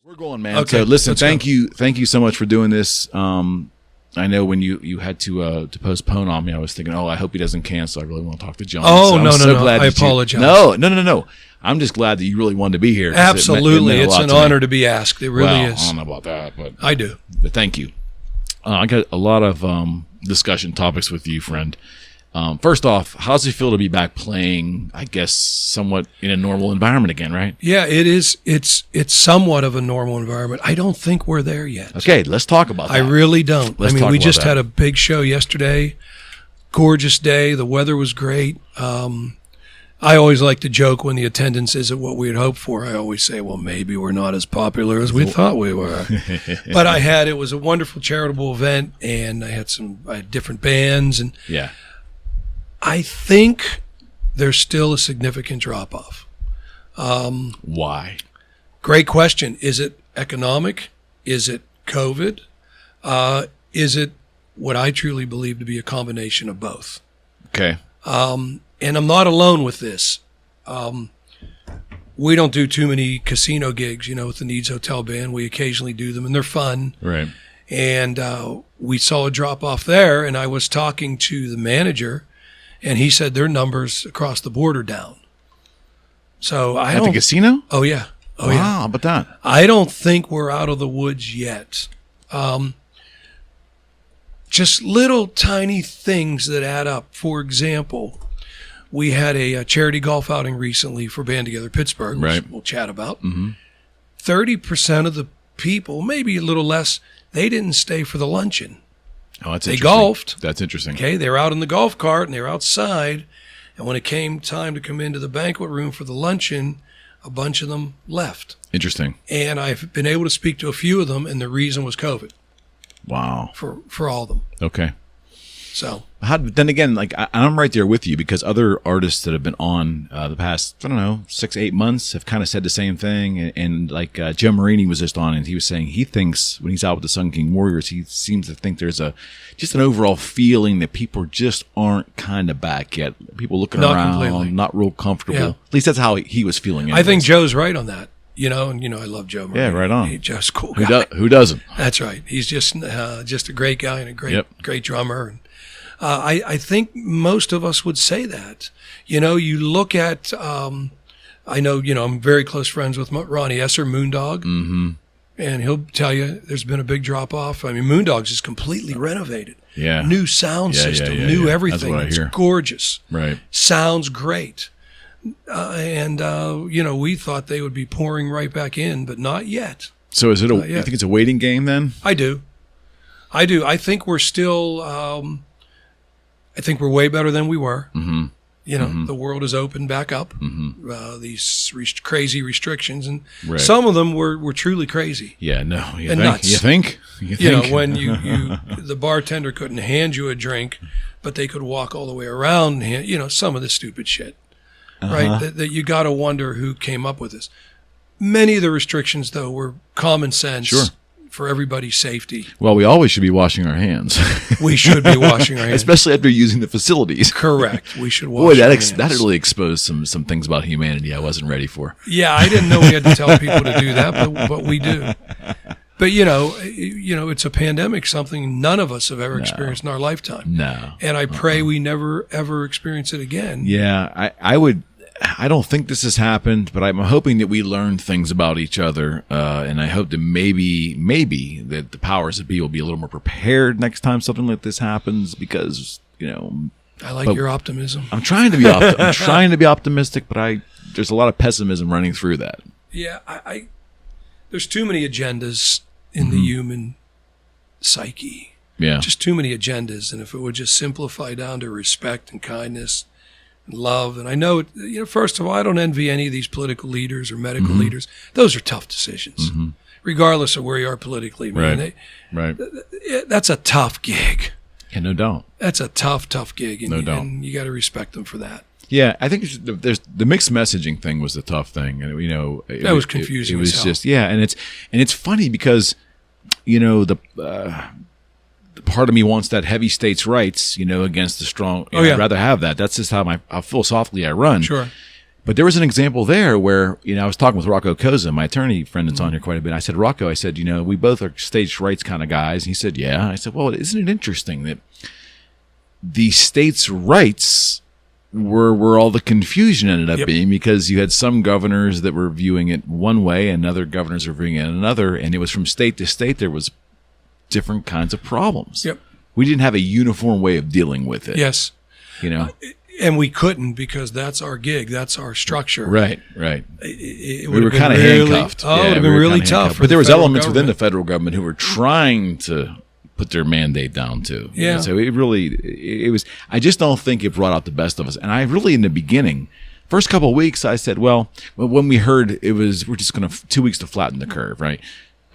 We're going, man. Okay, So listen, thank you so much for doing this. I know when you had to postpone on me, I was thinking, I hope he doesn't cancel. I really want to talk to John. Oh, so no. I apologize. No. I'm just glad that you really wanted to be here. Absolutely. It's an honor to be asked. It really is. I don't know about that, but I do. But thank you. I got a lot of discussion topics with you, friend. First off, how does it feel to be back playing, I guess, somewhat in a normal environment again, right? Yeah, it is. It's somewhat of a normal environment. I don't think we're there yet. Okay, let's talk about that. I really don't. We just that. had a big show yesterday. Gorgeous day. The weather was great. I always like to joke when the attendance isn't what we had hoped for. I always say, well, maybe we're not as popular as we thought we were. But it was a wonderful charitable event, and I had different bands, and yeah. I think there's still a significant drop-off. Why? Great question. Is it economic? Is it COVID? Is it what I truly believe to be a combination of both? Okay. And I'm not alone with this. We don't do too many casino gigs, with the Nied's Hotel Band. We occasionally do them, and they're fun. Right. And we saw a drop-off there, and I was talking to the manager, and he said their numbers across the board are down. So At the casino? Oh, yeah. Wow, how about that? I don't think we're out of the woods yet. Just little tiny things that add up. For example, we had a charity golf outing recently for Band Together Pittsburgh, which we'll chat about. 30% of the people, maybe a little less, they didn't stay for the luncheon. Oh, that's they interesting. golfed. That's interesting. Okay, they were out in the golf cart and they were outside. And when it came time to come into the banquet room for the luncheon, a bunch of them left. Interesting. And I've been able to speak to a few of them, and the reason was COVID. Wow. For all of them. Okay. So. Then again, I'm right there with you, because other artists that have been on the past, 6, 8 months have kind of said the same thing. And Joe Marini was just on, and he was saying he thinks when he's out with the Sun King Warriors, he seems to think there's just an overall feeling that people just aren't kind of back yet. People looking around, completely. Not real comfortable. Yeah. At least that's how he was feeling. I think Joe's right on that. And I love Joe Marini. Yeah, right on. He's just a cool guy. Who doesn't? That's right. He's just a great guy and a great drummer. And I think most of us would say that. You look at, I know, I'm very close friends with Ronnie Esser, Moondog, and he'll tell you there's been a big drop off. Moondog's is completely renovated. Yeah. New sound system, new everything. That's what I hear. It's gorgeous. Right. Sounds great. We thought they would be pouring right back in, but not yet. So is it you think it's a waiting game then? I do. I think we're still, I think we're way better than we were. The world is opened back up. These crazy restrictions, and some of them were truly crazy. Yeah, no. Nuts. You think? When the bartender couldn't hand you a drink, but they could walk all the way around, some of the stupid shit. Right, that you got to wonder who came up with this. Many of the restrictions, though, were common sense for everybody's safety. Well, we always should be washing our hands. We should be washing our hands, especially after using the facilities. Correct. We should wash. Boy, that really exposed some things about humanity I wasn't ready for. Yeah, I didn't know we had to tell people to do that, but we do. But it's a pandemic, something none of us have ever experienced in our lifetime. No. And I pray we never ever experience it again. Yeah, I don't think this has happened, but I'm hoping that we learn things about each other, and I hope that maybe that the powers that be will be a little more prepared next time something like this happens, because I like your optimism. I'm trying to be optimistic, but there's a lot of pessimism running through that. Yeah, there's too many agendas in the human psyche. Yeah, just too many agendas, and if it would just simplify down to respect and kindness. Love. And I know, first of all, I don't envy any of these political leaders or medical leaders. Those are tough decisions, regardless of where you are politically. Man. Right. That's a tough gig. Yeah, no doubt. That's a tough gig. And, no doubt. And you got to respect them for that. Yeah, I think there's the mixed messaging thing was the tough thing, and that was confusing. It was just and it's funny because the part of me wants that heavy states' rights, against the strong. I'd rather have that. That's just how philosophically I run. Sure. But there was an example there where, I was talking with Rocco Koza, my attorney friend that's on here quite a bit. I said, Rocco, we both are stage rights kind of guys. And he said, yeah. I said, well, isn't it interesting that the states' rights were where all the confusion ended up being, because you had some governors that were viewing it one way and other governors were viewing it another. And it was from state to state, there was different kinds of problems. Yep. We didn't have a uniform way of dealing with it. Yes. And we couldn't, because that's our gig. That's our structure. Right. We were kind of handcuffed. It would have been really tough. But there was elements within the federal government who were trying to put their mandate down too. Yeah. So it was, I just don't think it brought out the best of us. And I really, in the beginning, first couple of weeks, I said, well, when we heard we're just going to 2 weeks to flatten the curve, right?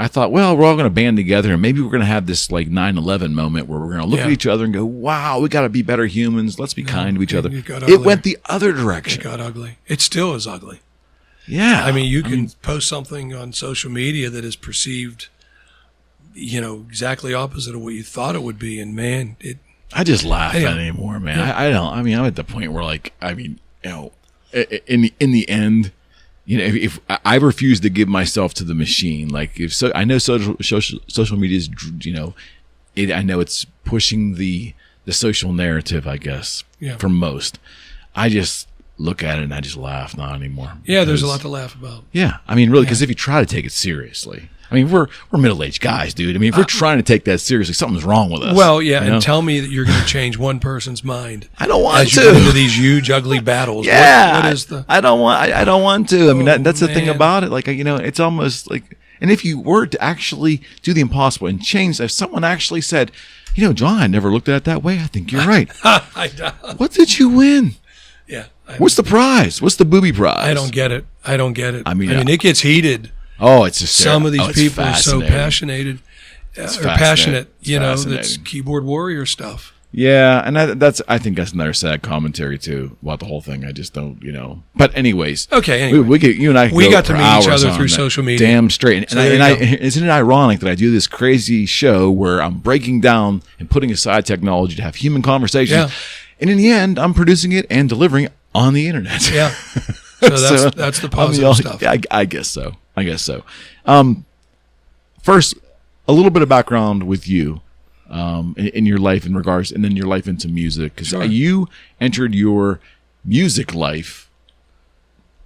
I thought, well, we're all going to band together and maybe we're going to have this like 9/11 moment where we're going to look at each other and go, wow, we got to be better humans. Let's be kind to each other. It went the other direction. It got ugly. It still is ugly. Yeah. I mean, you can post something on social media that is perceived, exactly opposite of what you thought it would be. And man, I just laugh at it anymore, man. Yeah. I'm at the point where in the end, if I refuse to give myself to the machine, I know social media is, I know it's pushing the social narrative, I guess, for most. I just look at it and I just laugh, not anymore. Yeah, there's a lot to laugh about. Yeah, really, because if you try to take it seriously, we're middle-aged guys, dude. If we're trying to take that seriously, something's wrong with us. Well, yeah, and tell me that you're going to change one person's mind. I don't want as to. You get into these huge, ugly battles. Yeah, what is the? I don't want to. That's the thing about it. It's almost like, and if you were to actually do the impossible and change, if someone actually said, John, I never looked at it that way. I think you're right. What did you win? Yeah. What's the prize? What's the booby prize? I don't get it. It gets heated. Oh, it's just some of these people are so passionate. That's keyboard warrior stuff. Yeah, and I think that's another sad commentary too about the whole thing. I just don't, But anyways, okay. Anyway, you and I got to meet each other through social media. Damn straight. Isn't it ironic that I do this crazy show where I'm breaking down and putting aside technology to have human conversations, and in the end, I'm producing it and delivering it on the internet. Yeah. So that's the positive stuff. I guess so. First, a little bit of background with you in your life in regards, and then your life into music. Because you entered your music life,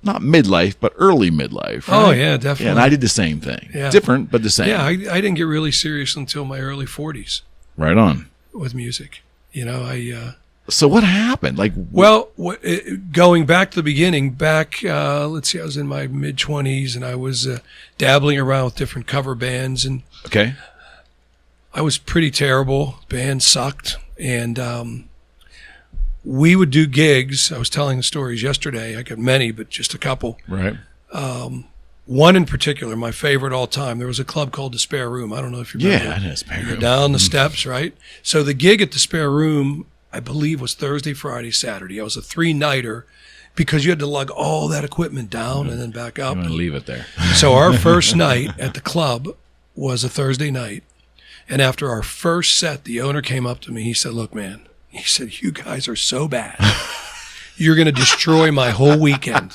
not midlife, but early midlife. Right? Oh, yeah, definitely. Yeah, and I did the same thing. Yeah. Different, but the same. Yeah, I didn't get really serious until my early 40s. Right on. With music. So what happened? Going back to the beginning, I was in my mid-20s and I was dabbling around with different cover bands, and I was pretty terrible. Band sucked, and we would do gigs. I was telling the stories yesterday. I got many, but just a couple. Right. One in particular, my favorite all time. There was a club called the Spare Room. I don't know if you remember. Yeah, I know Spare Room. Down the steps, right? So the gig at the Spare Room, I believe, was Thursday, Friday, Saturday. I was a 3-nighter because you had to lug all that equipment down and then back up. I'm going to leave it there. So our first night at the club was a Thursday night. And after our first set, the owner came up to me. He said, look, man, he said, you guys are so bad. You're going to destroy my whole weekend.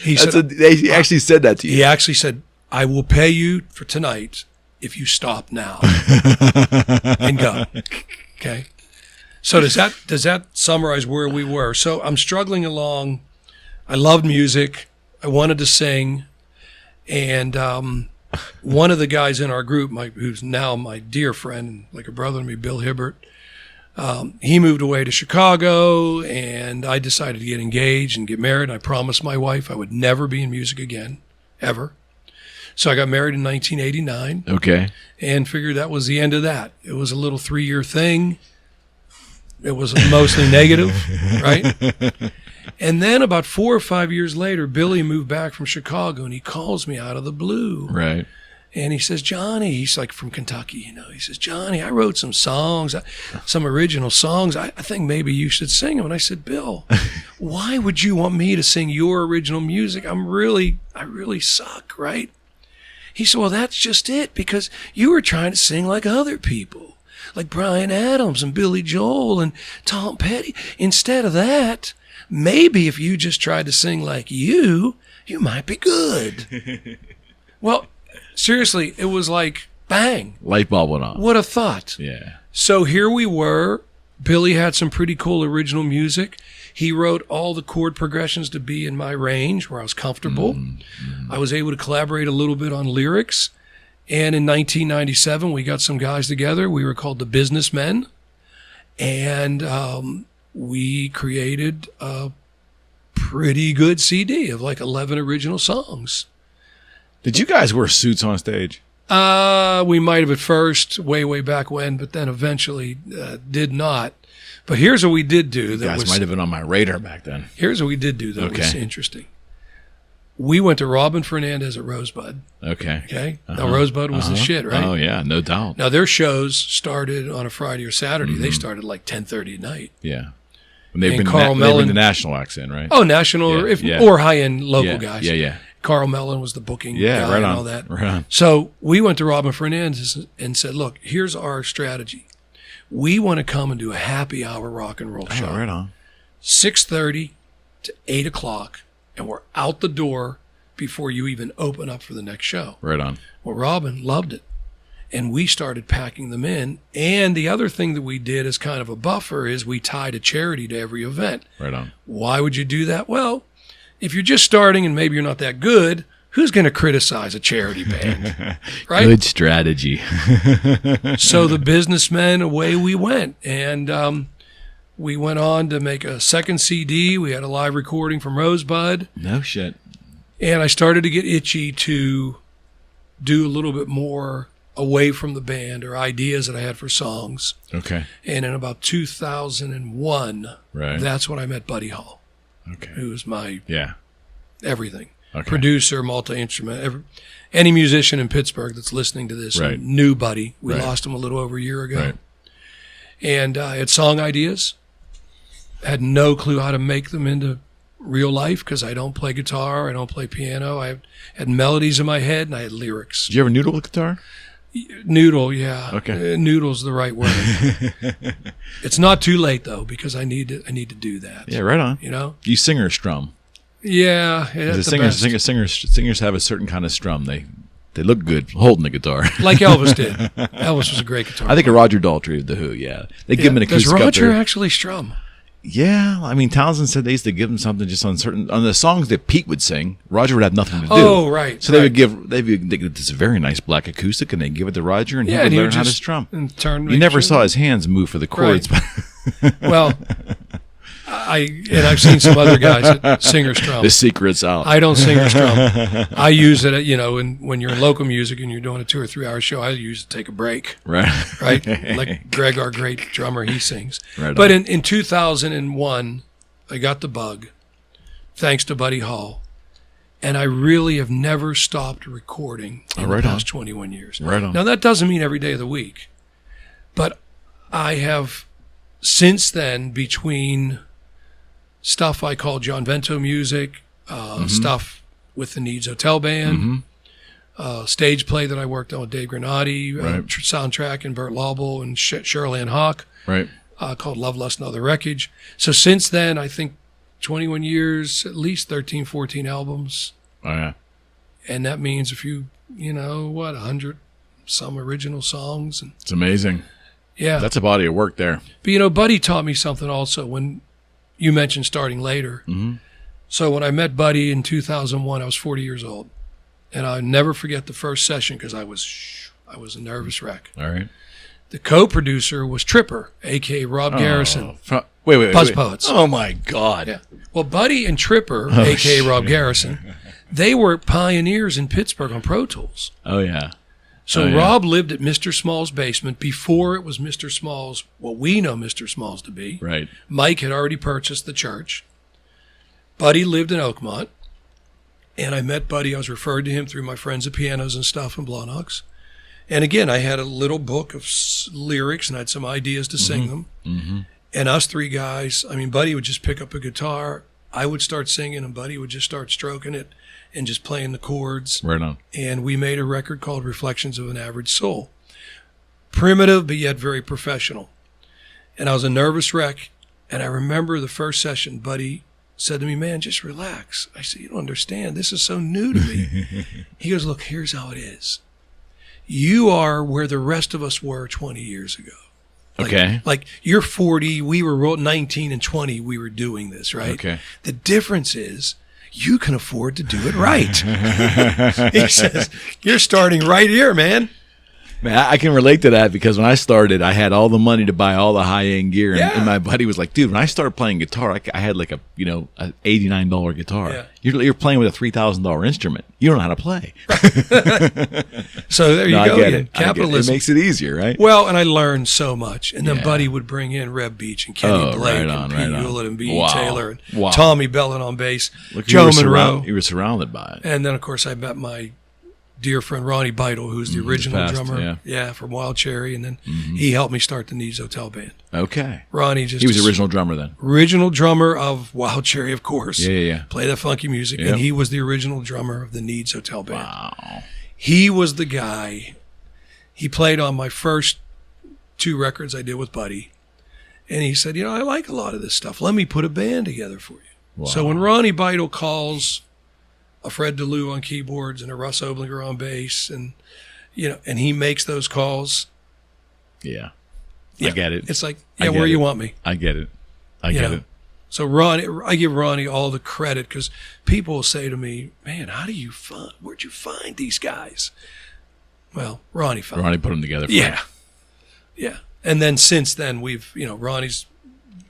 He actually said that to you. He actually said, I will pay you for tonight if you stop now and go. Okay. So does that summarize where we were? So I'm struggling along. I loved music. I wanted to sing. And one of the guys in our group, who's now my dear friend, like a brother to me, Bill Hibbert, he moved away to Chicago, and I decided to get engaged and get married. I promised my wife I would never be in music again, ever. So I got married in 1989. Okay. And figured that was the end of that. It was a little 3-year thing. It was mostly negative, right? And then about 4 or 5 years later, Billy moved back from Chicago, and he calls me out of the blue. Right. And he says, Johnny, he's like from Kentucky, he says, Johnny, I wrote some songs, some original songs. I think maybe you should sing them. And I said, Bill, why would you want me to sing your original music? I really suck, right? He said, well, that's just it, because you were trying to sing like other people, like Bryan Adams and Billy Joel and Tom Petty. Instead of that, Maybe if you just tried to sing like you might be good. Well, seriously, it was like, bang. Light bulb went on. What a thought. Yeah. So here we were. Billy had some pretty cool original music. He wrote all the chord progressions to be in my range where I was comfortable. I was able to collaborate a little bit on lyrics. And in 1997, we got some guys together. We were called the Businessmen. And we created a pretty good CD of like 11 original songs. Did you guys wear suits on stage? We might have at first, way back when, but then eventually did not. But here's what we did do. You guys might have been on my radar back then. Here's what we did do that was interesting. We went to Robin Fernandez at Rosebud. Okay. Now, Rosebud was the shit, right? Oh, yeah, no doubt. Now, their shows started on a Friday or Saturday. They started like 10:30 at night. Yeah. And they've And been Carl they've been Mellon- the national accent, right? Oh, national or high-end local guys. Yeah. Carl Mellon was the booking guy Yeah, right and on. all that. Right on. So we went to Robin Fernandez and said, look, here's our strategy. We want to come and do a happy hour rock and roll show. Oh, right on. 6:30 to 8 o'clock, and we're out the door before you even open up for the next show. Right on. Well, Robin loved it, and we started packing them in. And the other thing that we did as kind of a buffer is we tied a charity to every event. Right on. Why would you do that? Well, if you're just starting and maybe you're not that good, who's going to criticize a charity band? Right? Good strategy. So the Businessmen, away we went. And we went on to make a second CD. We had a live recording from Rosebud. No shit. And I started to get itchy to do a little bit more away from the band or ideas that I had for songs. Okay. And in about 2001, that's when I met Buddy Hall, who was my everything. Producer, multi-instrument. Any musician in Pittsburgh that's listening to this knew Buddy. We lost him a little over a year ago. Right. And I had song ideas. Had no clue how to make them into real life because I don't play guitar. I don't play piano. I had melodies in my head and I had lyrics. Did you ever noodle guitar? Noodle, yeah. Okay. Noodle's the right word. It's not too late though because I need to do that. Yeah, right on. You know? You sing or strum? Yeah. Singers have a certain kind of strum. They look good holding the guitar. Like Elvis did. Elvis was a great guitar player. I think of Roger Daltrey of The Who, They give him an acoustic Does up Roger there. actually strum? Yeah, I mean, Townsend said they used to give him something just on the songs that Pete would sing. Roger would have nothing to do. Oh, right. So they would give this very nice black acoustic, and they give it to Roger, and he would learn how to strum. You never saw his hands move for the chords. Right. Well, I've seen some other guys that sing or strum. The secret's out. I don't sing or strum. I use it, when you're in local music and you're doing a 2 or 3 hour show, I use it to take a break. Right. Like Greg, our great drummer, he sings. Right but in 2001, I got the bug, thanks to Buddy Hall. And I really have never stopped recording in the past 21 years. Right on. Now, that doesn't mean every day of the week. But I have, since then, between stuff I call John Vento music, stuff with the Nied's Hotel Band, stage play that I worked on with Dave Granati, soundtrack and Burt Laubel and Shirley Ann Hawk, called Love, Lust, and Other Wreckage. So since then, I think 21 years, at least 13, 14 albums. Oh, yeah. And that means 100 some original songs. And it's amazing. Yeah. That's a body of work there. But, Buddy taught me something also when you mentioned starting later. Mm-hmm. So when I met Buddy in 2001, I was 40 years old. And I'll never forget the first session because I was a nervous wreck. All right. The co-producer was Tripper, a.k.a. Rob Garrison. Wait. Buzz Poets. Oh, my God. Yeah. Well, Buddy and Tripper, a.k.a. Rob Garrison, they were pioneers in Pittsburgh on Pro Tools. Oh, yeah. So Rob lived at Mr. Small's basement before it was Mr. Small's, what we know Mr. Small's to be. Right. Mike had already purchased the church. Buddy lived in Oakmont. And I met Buddy. I was referred to him through my friends at Pianos and Stuff in Blawnox. And again, I had a little book of lyrics and I had some ideas to sing them. Mm-hmm. And us three guys, Buddy would just pick up a guitar. I would start singing and Buddy would just start stroking it and just playing the chords. Right on. And we made a record called Reflections of an Average Soul. Primitive, but yet very professional. And I was a nervous wreck. And I remember the first session, Buddy said to me, man, just relax. I said, you don't understand. This is so new to me. He goes, look, here's how it is. You are where the rest of us were 20 years ago. Like you're 40, we were 19 and 20, we were doing this, right? Okay. The difference is you can afford to do it right. He says, you're starting right here, man. Man, I can relate to that because when I started, I had all the money to buy all the high-end gear. And my buddy was like, dude, when I started playing guitar, I had like a $89 guitar. Yeah. You're playing with a $3,000 instrument. You don't know how to play. So there you go. I get it. Capitalism. It makes it easier, right? Well, and I learned so much. And then Buddy would bring in Reb Beach and Kenny Blake and Pete Hewlett and B.E. Taylor and Tommy Bellin on bass, Joe Monroe. You were surrounded by it. And then, of course, I met my dear friend Ronnie Beidel, who's the original drummer, from Wild Cherry, and then he helped me start the Nied's Hotel Band. Okay, Ronnie he was the original drummer then. Original drummer of Wild Cherry, of course. Yeah. Play that funky music, and he was the original drummer of the Nied's Hotel Band. Wow, he was the guy. He played on my first 2 records I did with Buddy, and he said, I like a lot of this stuff. Let me put a band together for you. Wow. So when Ronnie Beidel calls a Fred DeLue on keyboards and a Russ Oblinger on bass, and and he makes those calls. Yeah. I get it. It's like, where you want me. I get it. I get it. So Ronnie, I give Ronnie all the credit because people will say to me, "Man, where'd you find these guys?" Well, Ronnie put them together. For yeah. And then since then, we've Ronnie's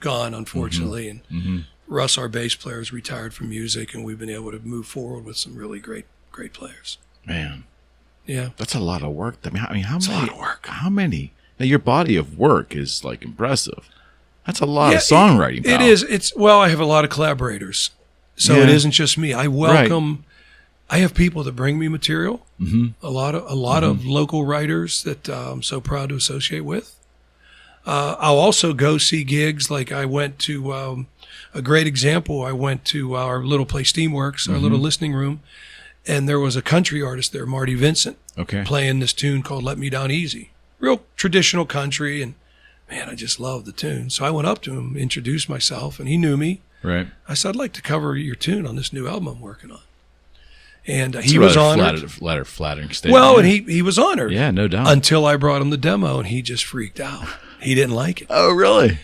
gone, unfortunately, and Russ, our bass player, is retired from music, and we've been able to move forward with some really great players. Man, yeah, that's a lot of work. I mean, how many? A lot of work. How many? Now, your body of work is like impressive. That's a lot of songwriting. It is. I have a lot of collaborators, so it isn't just me. I welcome. Right. I have people that bring me material. A lot of local writers that I'm so proud to associate with. I'll also go see gigs. Like I went to a great example. I went to our little place, Steamworks, our little listening room, and there was a country artist there, Marty Vincent, playing this tune called "Let Me Down Easy." Real traditional country, and man, I just loved the tune. So I went up to him, introduced myself, and he knew me. Right. I said, "I'd like to cover your tune on this new album I'm working on." And he was honored. Flattering statement. Well, and he was honored. Yeah, no doubt. Until I brought him the demo, and he just freaked out. He didn't like it. Oh, really?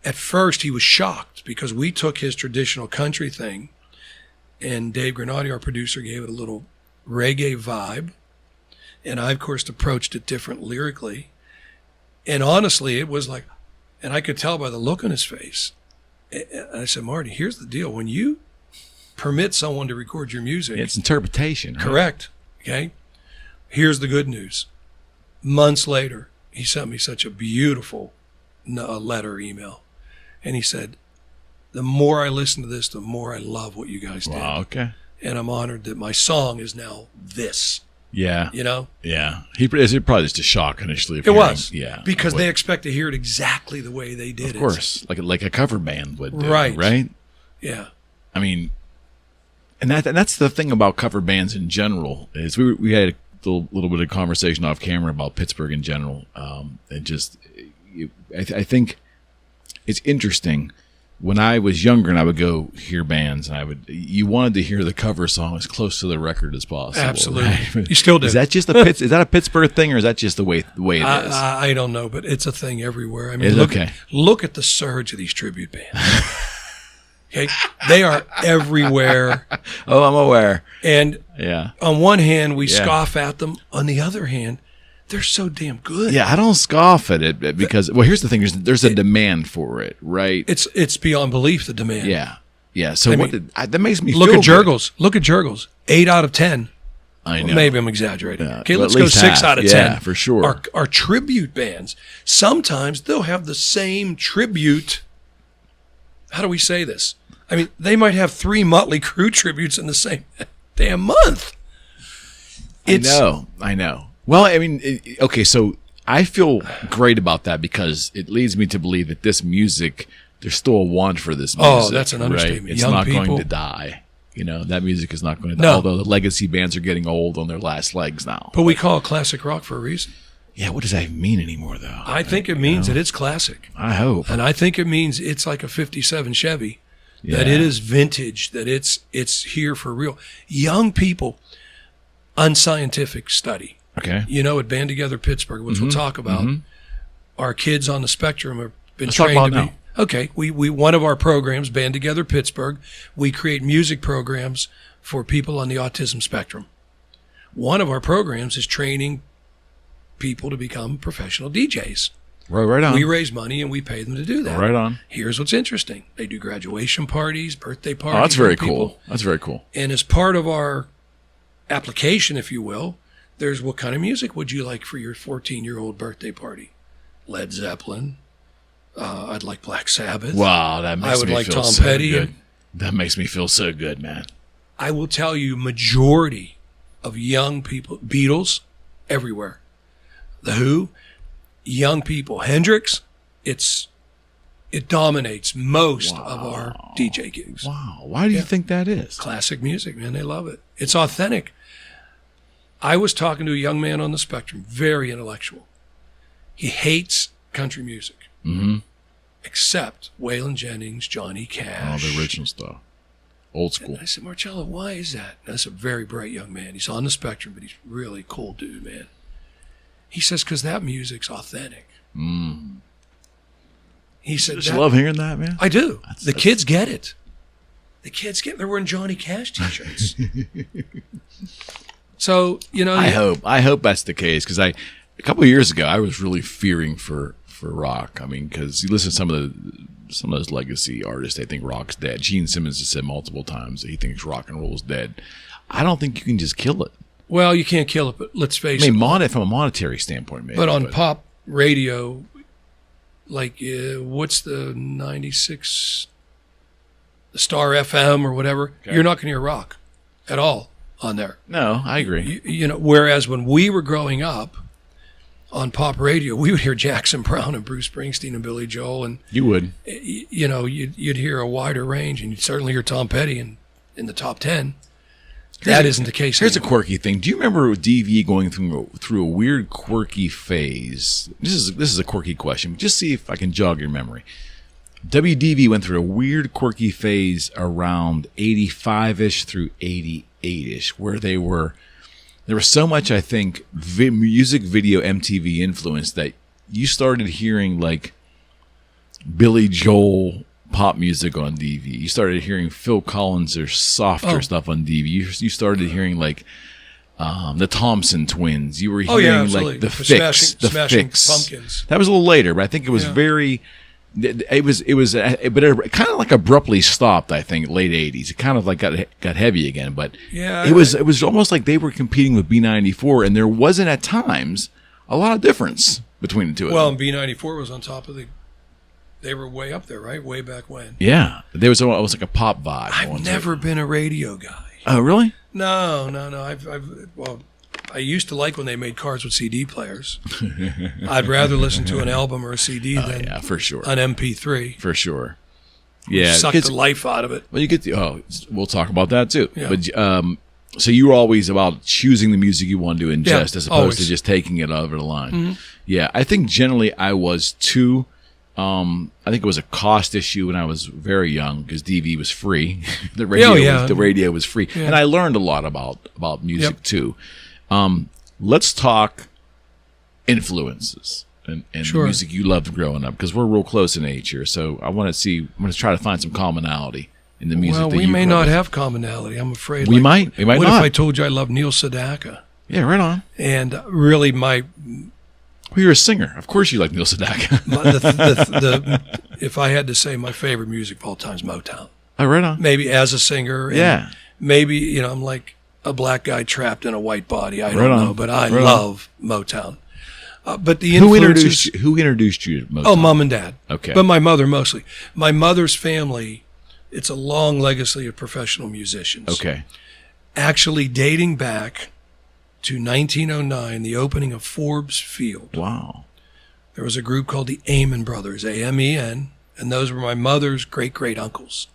At first, he was shocked because we took his traditional country thing, and Dave Granati, our producer, gave it a little reggae vibe. And I, of course, approached it different lyrically. And honestly, it was like, and I could tell by the look on his face. And I said, Marty, here's the deal. When you permit someone to record your music, it's interpretation. Right? Correct. Okay. Here's the good news. Months later, he sent me such a beautiful email. And he said, the more I listen to this, the more I love what you guys did. Wow, okay. And I'm honored that my song is now this. Yeah. Yeah. It probably just a shock initially. It was. Yeah. Because they expect to hear it exactly the way they did it. Of course. Like a cover band would do. Right. Right? Yeah. I mean, and that's the thing about cover bands in general is we had a little bit of conversation off camera about Pittsburgh in general. I think it's interesting. When I was younger and I would go hear bands, and you wanted to hear the cover song as close to the record as possible. Absolutely, right? You still do. Is that just is that a Pittsburgh thing, or is that just the way it is? I don't know, but it's a thing everywhere. I mean, look at the surge of these tribute bands. Okay, they are everywhere. Oh, I'm aware. And on one hand, we scoff at them. On the other hand, they're so damn good. Yeah, I don't scoff at it because, here's the thing: there's a demand for it, right? It's beyond belief, the demand. Yeah. So that makes me look feel at Jurgles. Look at Jurgles. 8 out of 10. I know. Well, maybe I'm exaggerating. Yeah, okay, let's go 6 out of 10. Yeah, for sure. Our tribute bands. Sometimes they'll have the same tribute. How do we say this? I mean, they might have 3 Motley Crue tributes in the same damn month. I know. Well, I mean, okay, so I feel great about that because it leads me to believe that this music, there's still a want for this music. Oh, that's an understatement. Right? It's Young not people. going to die. That music is not going to die, although the legacy bands are getting old on their last legs now. But we call it classic rock for a reason. Yeah, what does that even mean anymore, though? I think it means that it's classic. I hope. And I think it means it's like a 57 Chevy that it is vintage, that it's here for real. Young people, unscientific study. Okay. At Band Together Pittsburgh, which we'll talk about, our kids on the spectrum have been Let's trained talk to about be. Okay, we one of our programs, Band Together Pittsburgh, we create music programs for people on the autism spectrum. One of our programs is training people to become professional DJs. Right on. We raise money and we pay them to do that. Right on. Here's what's interesting. They do graduation parties, birthday parties. Oh, that's very for people. cool. That's very cool. And as part of our application, if you will, there's what kind of music would you like for your 14-year-old birthday party? Led Zeppelin. I'd like Black Sabbath. Wow, that makes I would me like feel Tom so Petty. good. That makes me feel so good, man. I will tell you, majority of young people, Beatles, everywhere. The Who, young people. Hendrix, it dominates most of our DJ gigs. Wow. Why do you think that is? Classic music, man. They love it. It's authentic. I was talking to a young man on the spectrum, very intellectual. He hates country music. Except Waylon Jennings, Johnny Cash. Oh, the original stuff. Old school. And I said, Marcello, why is that? And that's a very bright young man. He's on the spectrum, but he's really a cool dude, man. He says, because that music's authentic. He said, I just love hearing that, man. I do. The kids get it. The kids get it. They're wearing Johnny Cash t-shirts. So, I hope that's the case, because a couple of years ago, I was really fearing for rock. I mean, because you listen to some of those legacy artists, they think rock's dead. Gene Simmons has said multiple times that he thinks rock and roll is dead. I don't think you can just kill it. Well, you can't kill it, but let's face it. From a monetary standpoint, maybe. But on pop radio, like what's the 96, the Star FM or whatever, you're not going to hear rock at all on there. No, I agree. Whereas when we were growing up, on pop radio, we would hear Jackson Browne and Bruce Springsteen and Billy Joel, and you would, you'd hear a wider range, and you'd certainly hear Tom Petty in the top 10. That isn't the case. Here's a quirky thing. Do you remember DV going through a weird, quirky phase? This is a quirky question. Just see if I can jog your memory. WDV went through a weird, quirky phase around 85-ish through 88-ish, where there was so much, I think, music video MTV influence that you started hearing like Billy Joel pop music on DV. You started hearing Phil Collins or softer stuff on DV. You started hearing like the Thompson Twins. You were hearing like the Smashing Fix. Pumpkins. That was a little later, but I think it was very. It was, but it kind of like abruptly stopped. I think late '80s. It kind of like got heavy again. But it was almost like they were competing with B94, and there wasn't at times a lot of difference between the two of them. Well, and B94 was on top of they were way up there, right? Way back when. Yeah, it was like a pop vibe. I've never been a radio guy. Oh, really? No. I used to like when they made cars with CD players. I'd rather listen to an album or a CD than for sure. an MP3. For sure. Yeah. Suck the life out of it. Well, you get we'll talk about that too. Yeah. But so you were always about choosing the music you wanted to ingest as opposed always. to just taking it over the line. Mm-hmm. Yeah. I think generally I was too. I think it was a cost issue when I was very young because DV was free. The radio was free, and I learned a lot about music too. Let's talk influences and the music you loved growing up, because we're real close in age here. So I'm going to try to find some commonality in the music. Well, we may not have commonality. I'm afraid. We might what not. If I told you I love Neil Sedaka? Yeah, right on. And really, well, you're a singer. Of course, you like Neil Sedaka. If I had to say my favorite music of all time is Motown. Oh, right on. Maybe as a singer. Yeah. Maybe I'm like a black guy trapped in a white body. I don't know, but I love Motown. But the influences. Who introduced you to Motown? Oh, Mom and Dad. Okay. But my mother mostly. My mother's family, it's a long legacy of professional musicians. Okay. Actually dating back to 1909, the opening of Forbes Field. Wow. There was a group called the Amen Brothers, A-M-E-N, and those were my mother's great-great-uncles.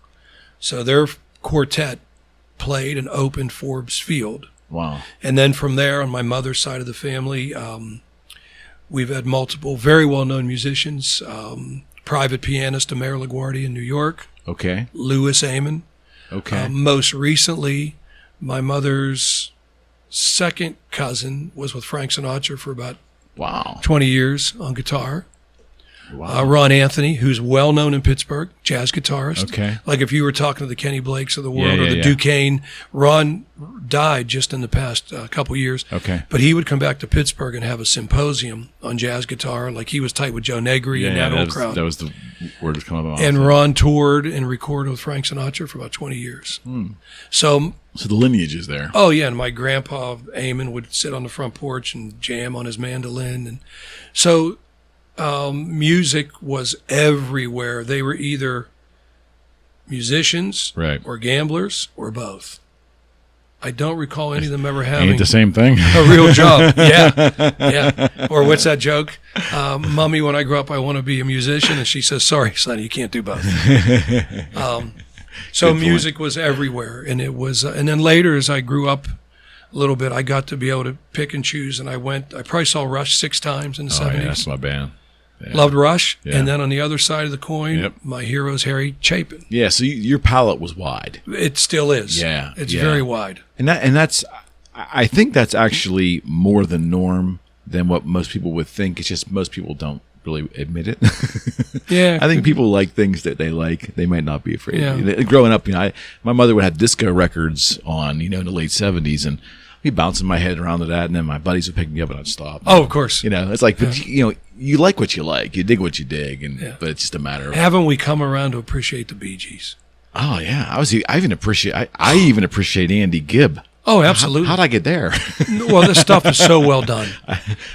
So their quartet played and opened Forbes Field. Wow. And then from there, on my mother's side of the family, we've had multiple very well-known musicians, private pianist Amara LaGuardia in New York, Okay. Louis Amon. Okay. Most recently, my mother's second cousin was with Frank Sinatra for about 20 years on guitar. Wow. Ron Anthony, who's well known in Pittsburgh, jazz guitarist. Okay. Like if you were talking to the Kenny Blakes of the world or the yeah. Duquesne, Ron died just in the past couple years. Okay. But he would come back to Pittsburgh and have a symposium on jazz guitar. Like he was tight with Joe Negri and that old crowd. That was the word that's coming up. And Ron toured and recorded with Frank Sinatra for about 20 years. So the lineage is there. Oh, yeah. And my grandpa, Amon, would sit on the front porch and jam on his mandolin. And so music was everywhere. They were either musicians or gamblers or both. I don't recall any of them ever having Ain't the same thing. a real job. Yeah. Or what's that joke? Mommy, when I grow up, I want to be a musician. And she says, sorry, son, you can't do both. So music was everywhere. And it was, and then later as I grew up a little bit, I got to be able to pick and choose. And I probably saw Rush 6 times in the 70s. Yeah, that's my band. Yeah. Loved Rush. Yeah. And then on the other side of the coin, my hero's Harry Chapin. Yeah, so your palette was wide. It still is. Yeah. It's very wide. And that's, I think that's actually more the norm than what most people would think. It's just most people don't really admit it. Yeah. I think people like things that they like. They might not be afraid. Yeah. Growing up, my mother would have disco records on, in the late 70s, and I'd be bouncing my head around to that, and then my buddies would pick me up and I'd stop. Oh, of course. It's like, but, you like what you like. You dig what you dig, but it's just a matter of... Haven't we come around to appreciate the Bee Gees? Oh, yeah. I even appreciate Andy Gibb. Oh, absolutely. How'd I get there? Well, this stuff is so well done.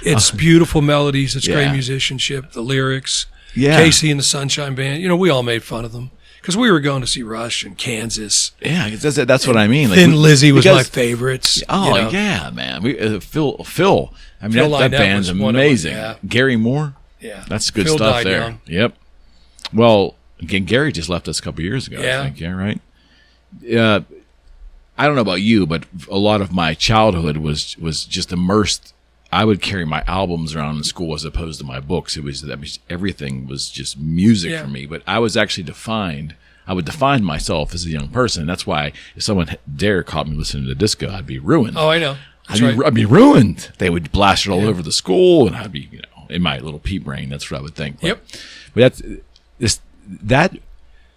It's beautiful melodies. It's great musicianship. The lyrics. Yeah. Casey and the Sunshine Band. We all made fun of them because we were going to see Rush in Kansas. Yeah, that's what I mean. Like, Thin Lizzy was my favorites. Oh, yeah, man. Phil. I mean, that band's amazing. Yeah. Gary Moore. Yeah. That's good Phil stuff died there. young. Yep. Well, again, Gary just left us a couple years ago, I think. Yeah, right? I don't know about you, but a lot of my childhood was just immersed. I would carry my albums around in school as opposed to my books. Everything was just music for me. But I was actually I would define myself as a young person. That's why if someone dare caught me listening to disco, I'd be ruined. Oh, I know. I'd be ruined. They would blast it all over the school, and I'd be, in my little pea brain, that's what I would think. Yep. But that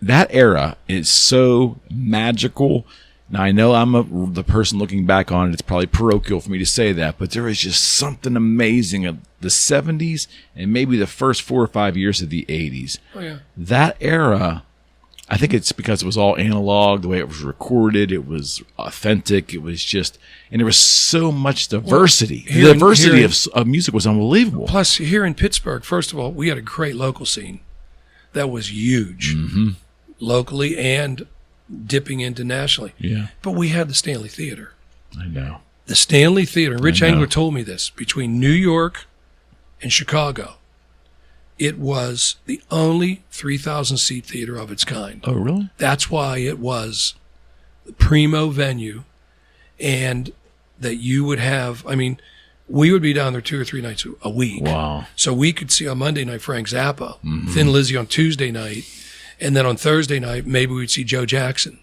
era is so magical. Now, I know I'm the person looking back on it. It's probably parochial for me to say that, but there is just something amazing of the 70s and maybe the first 4 or 5 years of the 80s. Oh, yeah. That era, I think it's because it was all analog, the way it was recorded. It was authentic. It was just, and there was so much diversity. Well, the diversity of music was unbelievable. Plus, here in Pittsburgh, first of all, we had a great local scene that was huge, locally and dipping into nationally. Yeah. But we had the Stanley Theatre. I know. The Stanley Theatre, Rich Engler told me this, between New York and Chicago, it was the only 3,000-seat theater of its kind. Oh, really? That's why it was the primo venue, and that you would have, we would be down there 2 or 3 nights a week. Wow. So we could see on Monday night Frank Zappa, Thin Lizzy on Tuesday night, and then on Thursday night, maybe we'd see Joe Jackson.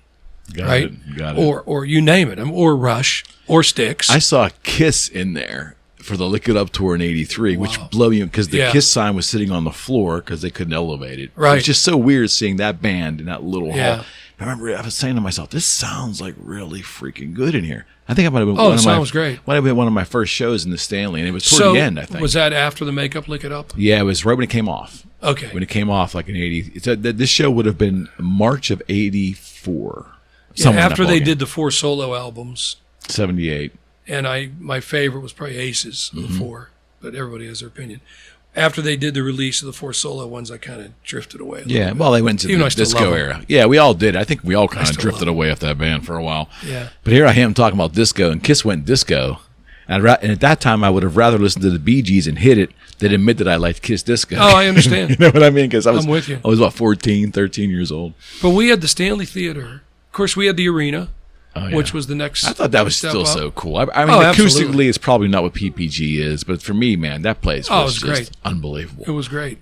Got it. Or you name it, or Rush, or Styx. I saw Kiss in there for the Lick It Up tour in '83, which blew me because the Kiss sign was sitting on the floor because they couldn't elevate it. Right. It was just so weird seeing that band in that little Yeah. hall. I remember I was saying to myself, "This sounds like really freaking good in here." I think I might have been. Oh, the sound was great. Might have been one of my first shows in the Stanley, and it was toward the end. I think. Was that after the makeup Lick It Up? Yeah, it was right when it came off. Okay. When it came off, like in '80, this show would have been March of '84. Yeah, after they did the 4 solo albums. '78. And my favorite was probably Aces of the 4, but everybody has their opinion. After they did the release of the 4 solo ones, I kind of drifted away a little bit. Well, they went to the disco era. Yeah, we all did. I think we all kind of drifted away off that band for a while. Yeah. But here I am talking about disco, and Kiss went disco. And at that time, I would have rather listened to the Bee Gees and hit it than admit that I liked Kiss disco. Oh, I understand. You know what I mean? Because I'm with you. I was about 14, 13 years old. But we had the Stanley Theatre. Of course, we had the Arena, yeah. which was the next. I thought that was still so cool. I mean, acoustically, absolutely. it's probably not what PPG is, but for me, man, that place was just great. unbelievable. It was great.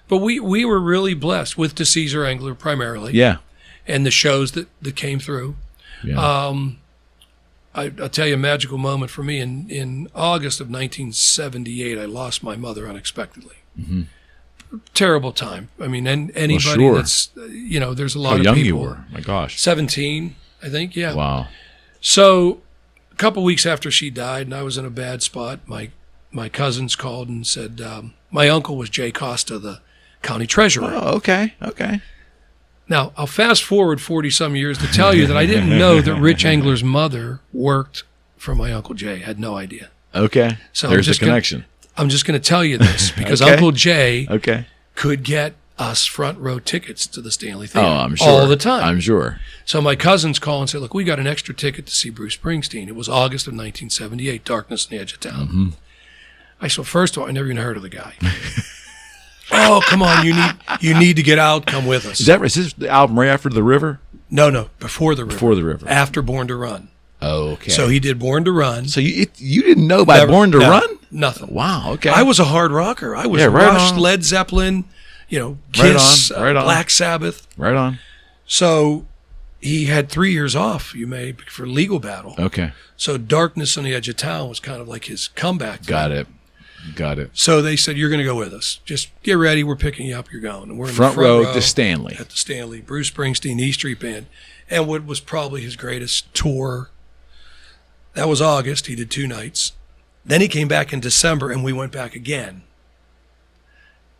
But we were really blessed with the Caesar Angler primarily. Yeah. And the shows that came through. Yeah. I'll tell you a magical moment for me. In August of 1978, I lost my mother unexpectedly. Mm-hmm. Terrible time. I mean, anybody that's, there's a lot of people. How young you were. My gosh. 17, I think, yeah. Wow. So a couple weeks after she died, and I was in a bad spot, my cousins called and said, my uncle was Jay Costa, the county treasurer. Oh, okay. Now, I'll fast forward 40-some years to tell you that I didn't know that Rich Angler's mother worked for my Uncle Jay. I had no idea. Okay. So there's a connection. I'm just going to tell you this because Okay. Uncle Jay Okay. could get us front row tickets to the Stanley Theatre I'm sure. all the time. I'm sure. So my cousins call and say, look, we got an extra ticket to see Bruce Springsteen. It was August of 1978, Darkness on the Edge of Town. Mm-hmm. I said, well, first of all, I never even heard of the guy. Oh, come on, you need to get out, come with us. Is this the album right after The River? No, Before the River. Before the River. After Born to Run. Oh, okay. So he did Born to Run. So you didn't know by Born to Run? Nothing. Wow, okay. I was a hard rocker. I was right Rush, on. Led Zeppelin, Kiss, Right on. Black Sabbath. Right on. So he had 3 years off, for legal battle. Okay. So Darkness on the Edge of Town was kind of like his comeback. Got it. So they said, you're going to go with us. Just get ready. We're picking you up. You're going. And we're in Front the front row to Stanley. At the Stanley. Bruce Springsteen, E Street Band. And what was probably his greatest tour. That was August. He did 2 nights. Then he came back in December, and we went back again.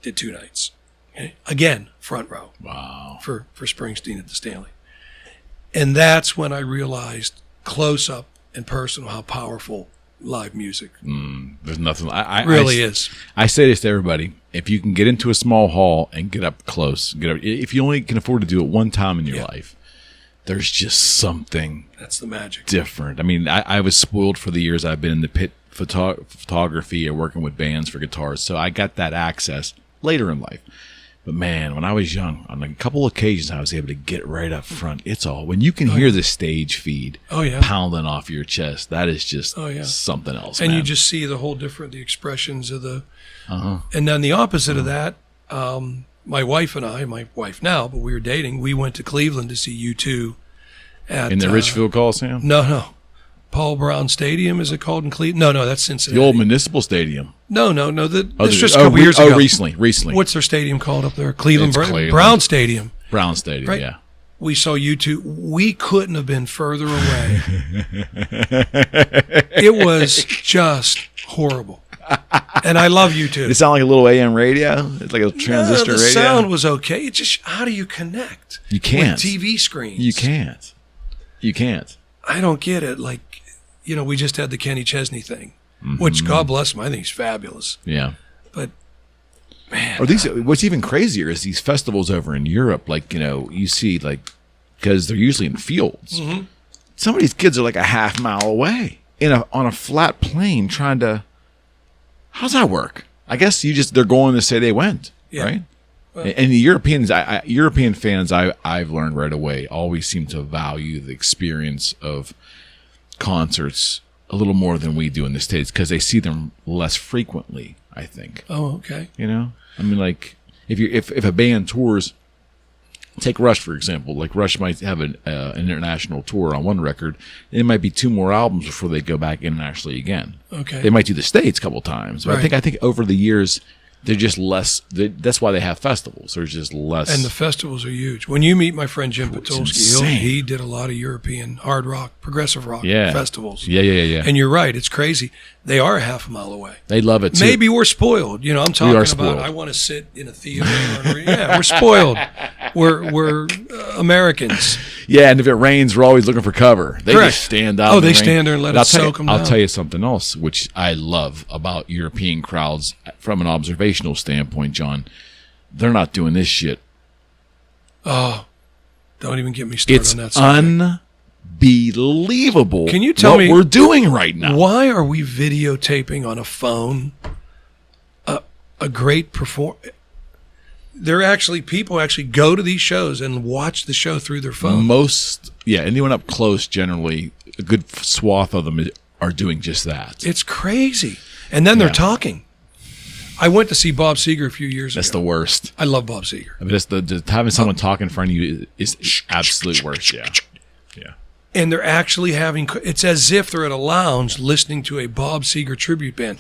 Did 2 nights. Again, front row. Wow. For Springsteen at the Stanley. And that's when I realized close up and personal how powerful live music. There's nothing. Really is. I say this to everybody: if you can get into a small hall and get up close, if you only can afford to do it one time in your life, there's just something. That's the magic. Different. I mean, I was spoiled for the years I've been in the pit photography and working with bands for guitars, so I got that access later in life. But man, when I was young, on a couple occasions, I was able to get right up front. It's all when you can hear the stage feed pounding off your chest. That is just something else. And man. you just see the expressions of the. And then the opposite of that, my wife and I, my wife now, but we were dating. We went to Cleveland to see U2 at in the Richfield Coliseum. No. Paul Brown Stadium, is it called in Cleveland? No, that's Cincinnati. The old Municipal Stadium. No. That's just a couple years ago. Recently. What's their stadium called up there? Cleveland. Brown Stadium. Brown Stadium, right? Yeah. We saw U2. We couldn't have been further away. It was just horrible. And I love U2. It sounded like a little AM radio. It's like a transistor radio. The sound was okay. It's just, how do you connect? You can't. With TV screens. You can't. I don't get it. Like, we just had the Kenny Chesney thing, which, God bless him, I think he's fabulous. Yeah. But, man. What's even crazier is these festivals over in Europe, like, you see, like, because they're usually in fields. Mm-hmm. Some of these kids are like a half mile away on a flat plane trying to. How's that work? I guess they're going to say they went, right? Well, and the Europeans, European fans, I've learned right away, always seem to value the experience of concerts a little more than we do in the States because they see them less frequently, I think. Oh, okay. I mean, like if a band tours, take Rush for example. Like Rush might have an international tour on one record, and it might be 2 more albums before they go back internationally again. Okay. They might do the States a couple times, but right. I think over the years. They're just less. That's why they have festivals. There's just less. And the festivals are huge. When you meet my friend Jim Patulski, he did a lot of European hard rock, progressive rock festivals. Yeah. And you're right. It's crazy. They are a half a mile away. They love it too. Maybe we're spoiled. I'm talking about I want to sit in a theater. We're spoiled. We're Americans. Yeah, and if it rains, we're always looking for cover. They just stand out. Oh, they stand there and let it soak them down. I'll tell you something else, which I love about European crowds from an observational standpoint, John. They're not doing this shit. Oh, don't even get me started on that subject. Unbelievable. Can you tell me what we're doing right now? Why are we videotaping on a phone a great perform? People actually go to these shows and watch the show through their phone. Anyone up close, generally, a good swath of them are doing just that. It's crazy. And then they're talking. I went to see Bob Seger a few years ago. That's the worst. I love Bob Seger. I mean, just having someone talk in front of you is absolute worst. Yeah. Yeah. And they're actually it's as if they're at a lounge listening to a Bob Seger tribute band.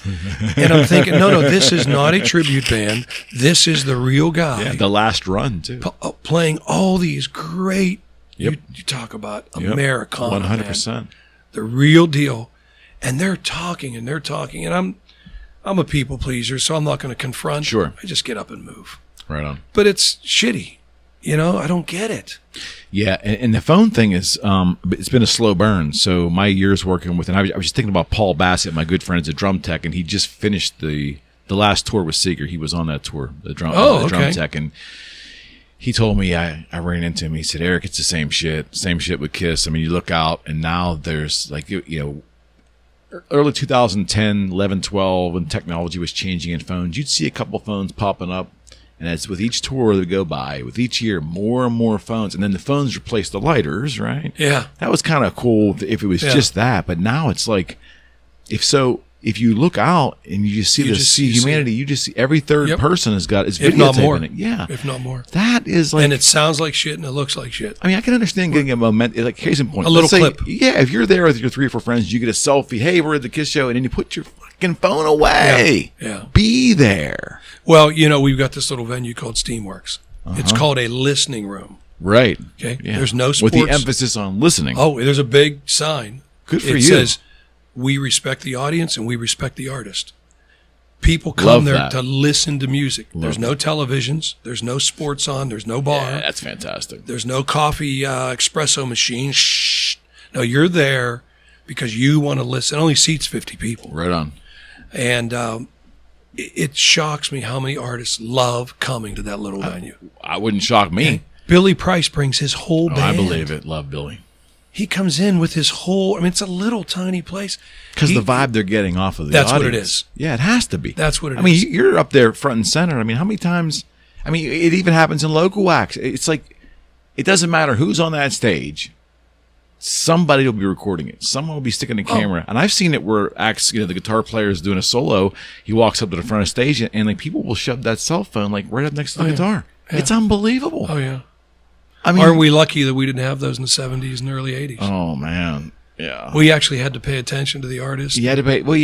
And I'm thinking, no, this is not a tribute band. This is the real guy. Yeah, the last run, too. Playing all these great, you talk about Americana. 100%. Man, the real deal. And they're talking. And I'm a people pleaser, so I'm not going to confront. Sure. I just get up and move. Right on. But it's shitty. I don't get it. Yeah, and the phone thing is, it's been a slow burn. So my years working with, and I was just thinking about Paul Bassett, my good friend, is a drum tech, and he just finished the last tour with Seeger. He was on that tour, the drum tech, and he told me, I ran into him. He said, Eric, it's the same shit with Kiss. I mean, you look out, and now there's like, early 2010, 11, 12, when technology was changing in phones, you'd see a couple phones popping up. And as with each tour that would go by, with each year, more and more phones. And then the phones replaced the lighters, right? Yeah. That was kind of cool if it was just that. But now it's like, if you look out and you just see humanity, you just see every third person is videotaping it. Yeah. If not more. That is like. And it sounds like shit and it looks like shit. I mean, I can understand getting a moment, like case in point. A little clip. Yeah. If you're there with your 3 or 4 friends, you get a selfie. Hey, we're at the Kiss show. And then you put your fucking phone away. Yeah. Be there. Well, we've got this little venue called Steamworks. It's called a listening room. Right. Okay. Yeah. There's no sports. With the emphasis on listening. Oh, there's a big sign. Good for you. It says, we respect the audience and we respect the artist. People come there to listen to music. There's no televisions. There's no sports on. There's no bar. Yeah, that's fantastic. There's no coffee espresso machine. Shh. No, you're there because you want to listen. It only seats 50 people. Right on. And it shocks me how many artists love coming to that little venue. I wouldn't shock me. Okay. Billy Price brings his whole band. I believe it. Love Billy. He comes in with his whole, it's a little tiny place. Because the vibe they're getting off of the audience. That's what it is. Yeah, it has to be. That's what it is. I mean, you're up there front and center. I mean, how many times, it even happens in local acts. It's like, it doesn't matter who's on that stage. Somebody will be recording it. Someone will be sticking a camera. And I've seen it where acts, the guitar player is doing a solo. He walks up to the front of stage and like people will shove that cell phone like right up next to the guitar. Yeah. It's unbelievable. Oh, yeah. Aren't we lucky that we didn't have those in the 70s and early 80s? Oh, man. Yeah. We actually had to pay attention to the artist. You had to pay. Well,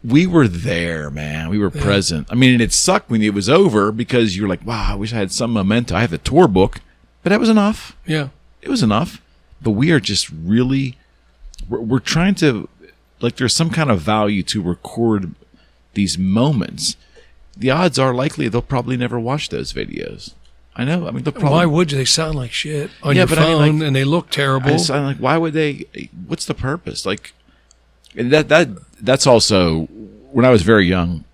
we were there, man. We were present. And it sucked when it was over because you're like, wow, I wish I had some memento. I have the tour book. But that was enough. Yeah. It was enough. But we are just really, we're trying to, like there's some kind of value to record these moments. The odds are likely they'll probably never watch those videos. I know. They'll probably. Why would you? They sound like shit on your phone and they look terrible. Like, why would they? What's the purpose? Like, and that's also, when I was very young,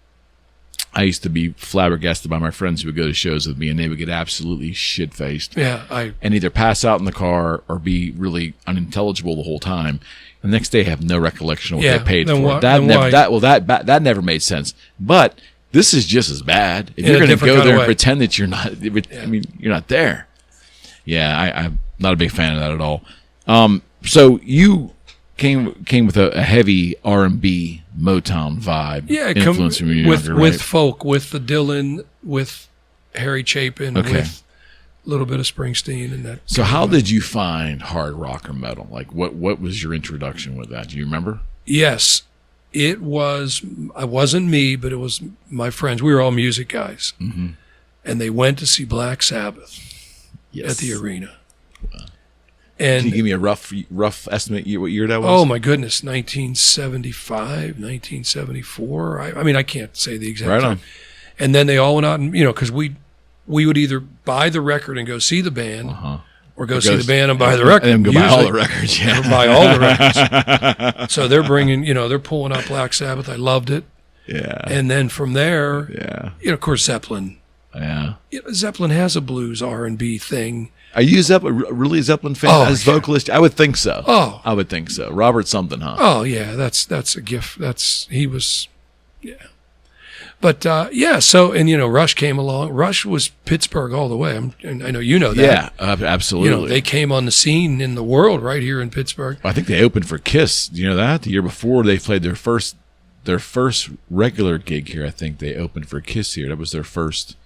I used to be flabbergasted by my friends who would go to shows with me and they would get absolutely shit-faced. Yeah, and either pass out in the car or be really unintelligible the whole time. The next day have no recollection of what they paid for. That never made sense. But this is just as bad. If you're going to go there and pretend that you're not, you're not there. Yeah, I'm not a big fan of that at all. So you came with a heavy R&B Motown vibe. Yeah, influence from your younger, with folk, with the Dylan, with Harry Chapin, with a little bit of Springsteen and that. So how did you find hard rock or metal? Like what was your introduction with that? Do you remember? Yes. It wasn't me, but it was my friends. We were all music guys. Mm-hmm. And they went to see Black Sabbath at the arena. Wow. And can you give me a rough estimate what year that was? Oh my goodness, 1975, 1974. I can't say the exact time. And then they all went out and because we would either buy the record and go see the band, or go see the band and buy the record. And go buy all the records. Yeah, buy all the records. So they're bringing, they're pulling out Black Sabbath. I loved it. Yeah. And then from there, of course, Zeppelin. Yeah. Zeppelin has a blues R&B thing. Are you really a Zeppelin fan as vocalist? I would think so. Oh, I would think so. Robert something, huh? Oh yeah, that's a gift. He was. But so Rush came along. Rush was Pittsburgh all the way. I know you know that. Yeah, absolutely. They came on the scene in the world right here in Pittsburgh. I think they opened for Kiss. Do you know that? The year before they played their first their first regular gig here. I think they opened for Kiss here. That was their first.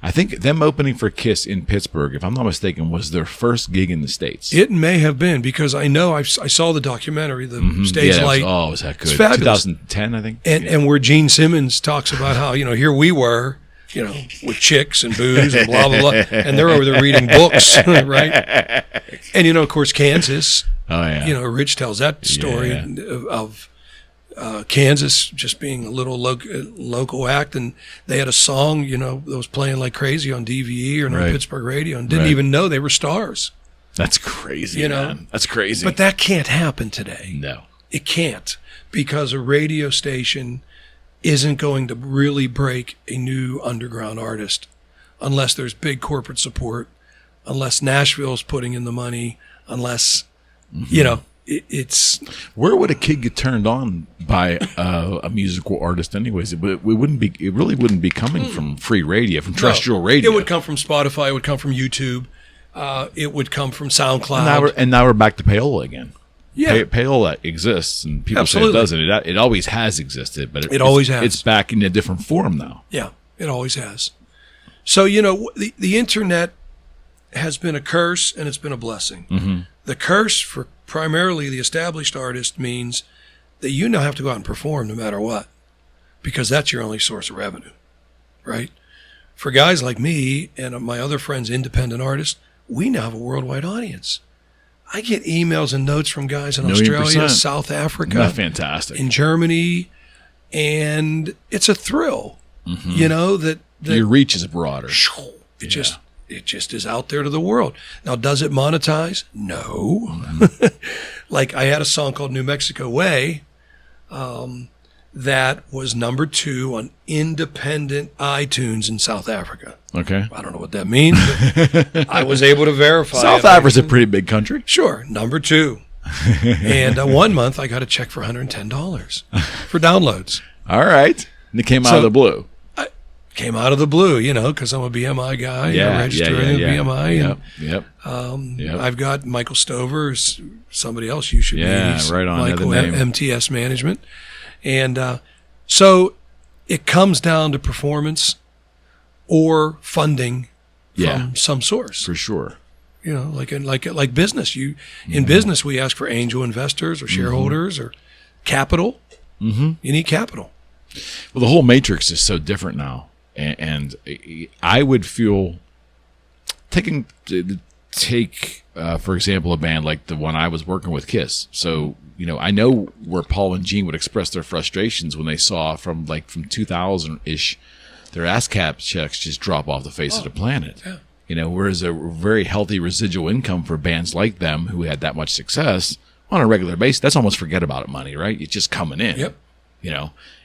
I think them opening for Kiss in Pittsburgh, if I'm not mistaken, was their first gig in the States. It may have been, because I know I saw the documentary, the Stage Light. Was that good? It's fabulous. 2010, I think. And where Gene Simmons talks about how, here we were, with chicks and booze and blah, blah, blah. And they're over there reading books, right? And, of course, Kansas. Oh, yeah. Rich tells that story of Kansas just being a little local act, and they had a song, that was playing like crazy on DVE or on Pittsburgh radio, and didn't even know they were stars. That's crazy, man. That's crazy. But that can't happen today. No. It can't, because a radio station isn't going to really break a new underground artist unless there's big corporate support, unless Nashville's putting in the money, unless, it's... Where would a kid get turned on by a musical artist anyways? It really wouldn't be coming from free radio, from terrestrial radio. It would come from Spotify, it would come from YouTube, it would come from SoundCloud. And now we're back to payola again. Yeah. Payola exists, and people say it doesn't. It always has existed, but it always has. It's back in a different form now. Yeah, it always has. So, the internet has been a curse and it's been a blessing. Mm-hmm. The curse for primarily the established artist means that you now have to go out and perform no matter what, because that's your only source of revenue, right? For guys like me and my other friends, independent artists, we now have a worldwide audience. I get emails and notes from guys in Australia, South Africa, that's fantastic, in Germany, and it's a thrill. Mm-hmm. That your reach is broader. It just is out there to the world. Now, does it monetize? No. Mm-hmm. Like, I had a song called New Mexico Way that was number 2 on independent iTunes in South Africa. Okay. I don't know what that means, but I was able to verify. South Africa's a pretty big country. Sure, number 2. And 1 month, I got a check for $110 for downloads. All right. And it came out of the blue. Came out of the blue, because I'm a BMI guy. I register in BMI. Yep. I've got Michael Stover, somebody else you should meet. Right on. Michael, MTS Management. And so it comes down to performance or funding from some source. For sure. Like business. In business, we ask for angel investors or shareholders or capital. Mm-hmm. You need capital. Well, the whole matrix is so different now. And I would feel take for example, a band like the one I was working with, Kiss. So, I know where Paul and Gene would express their frustrations when they saw from 2000-ish, their ASCAP checks just drop off the face of the planet. Yeah. Whereas a very healthy residual income for bands like them who had that much success on a regular basis, that's almost forget about it money, right? It's just coming in. Yep.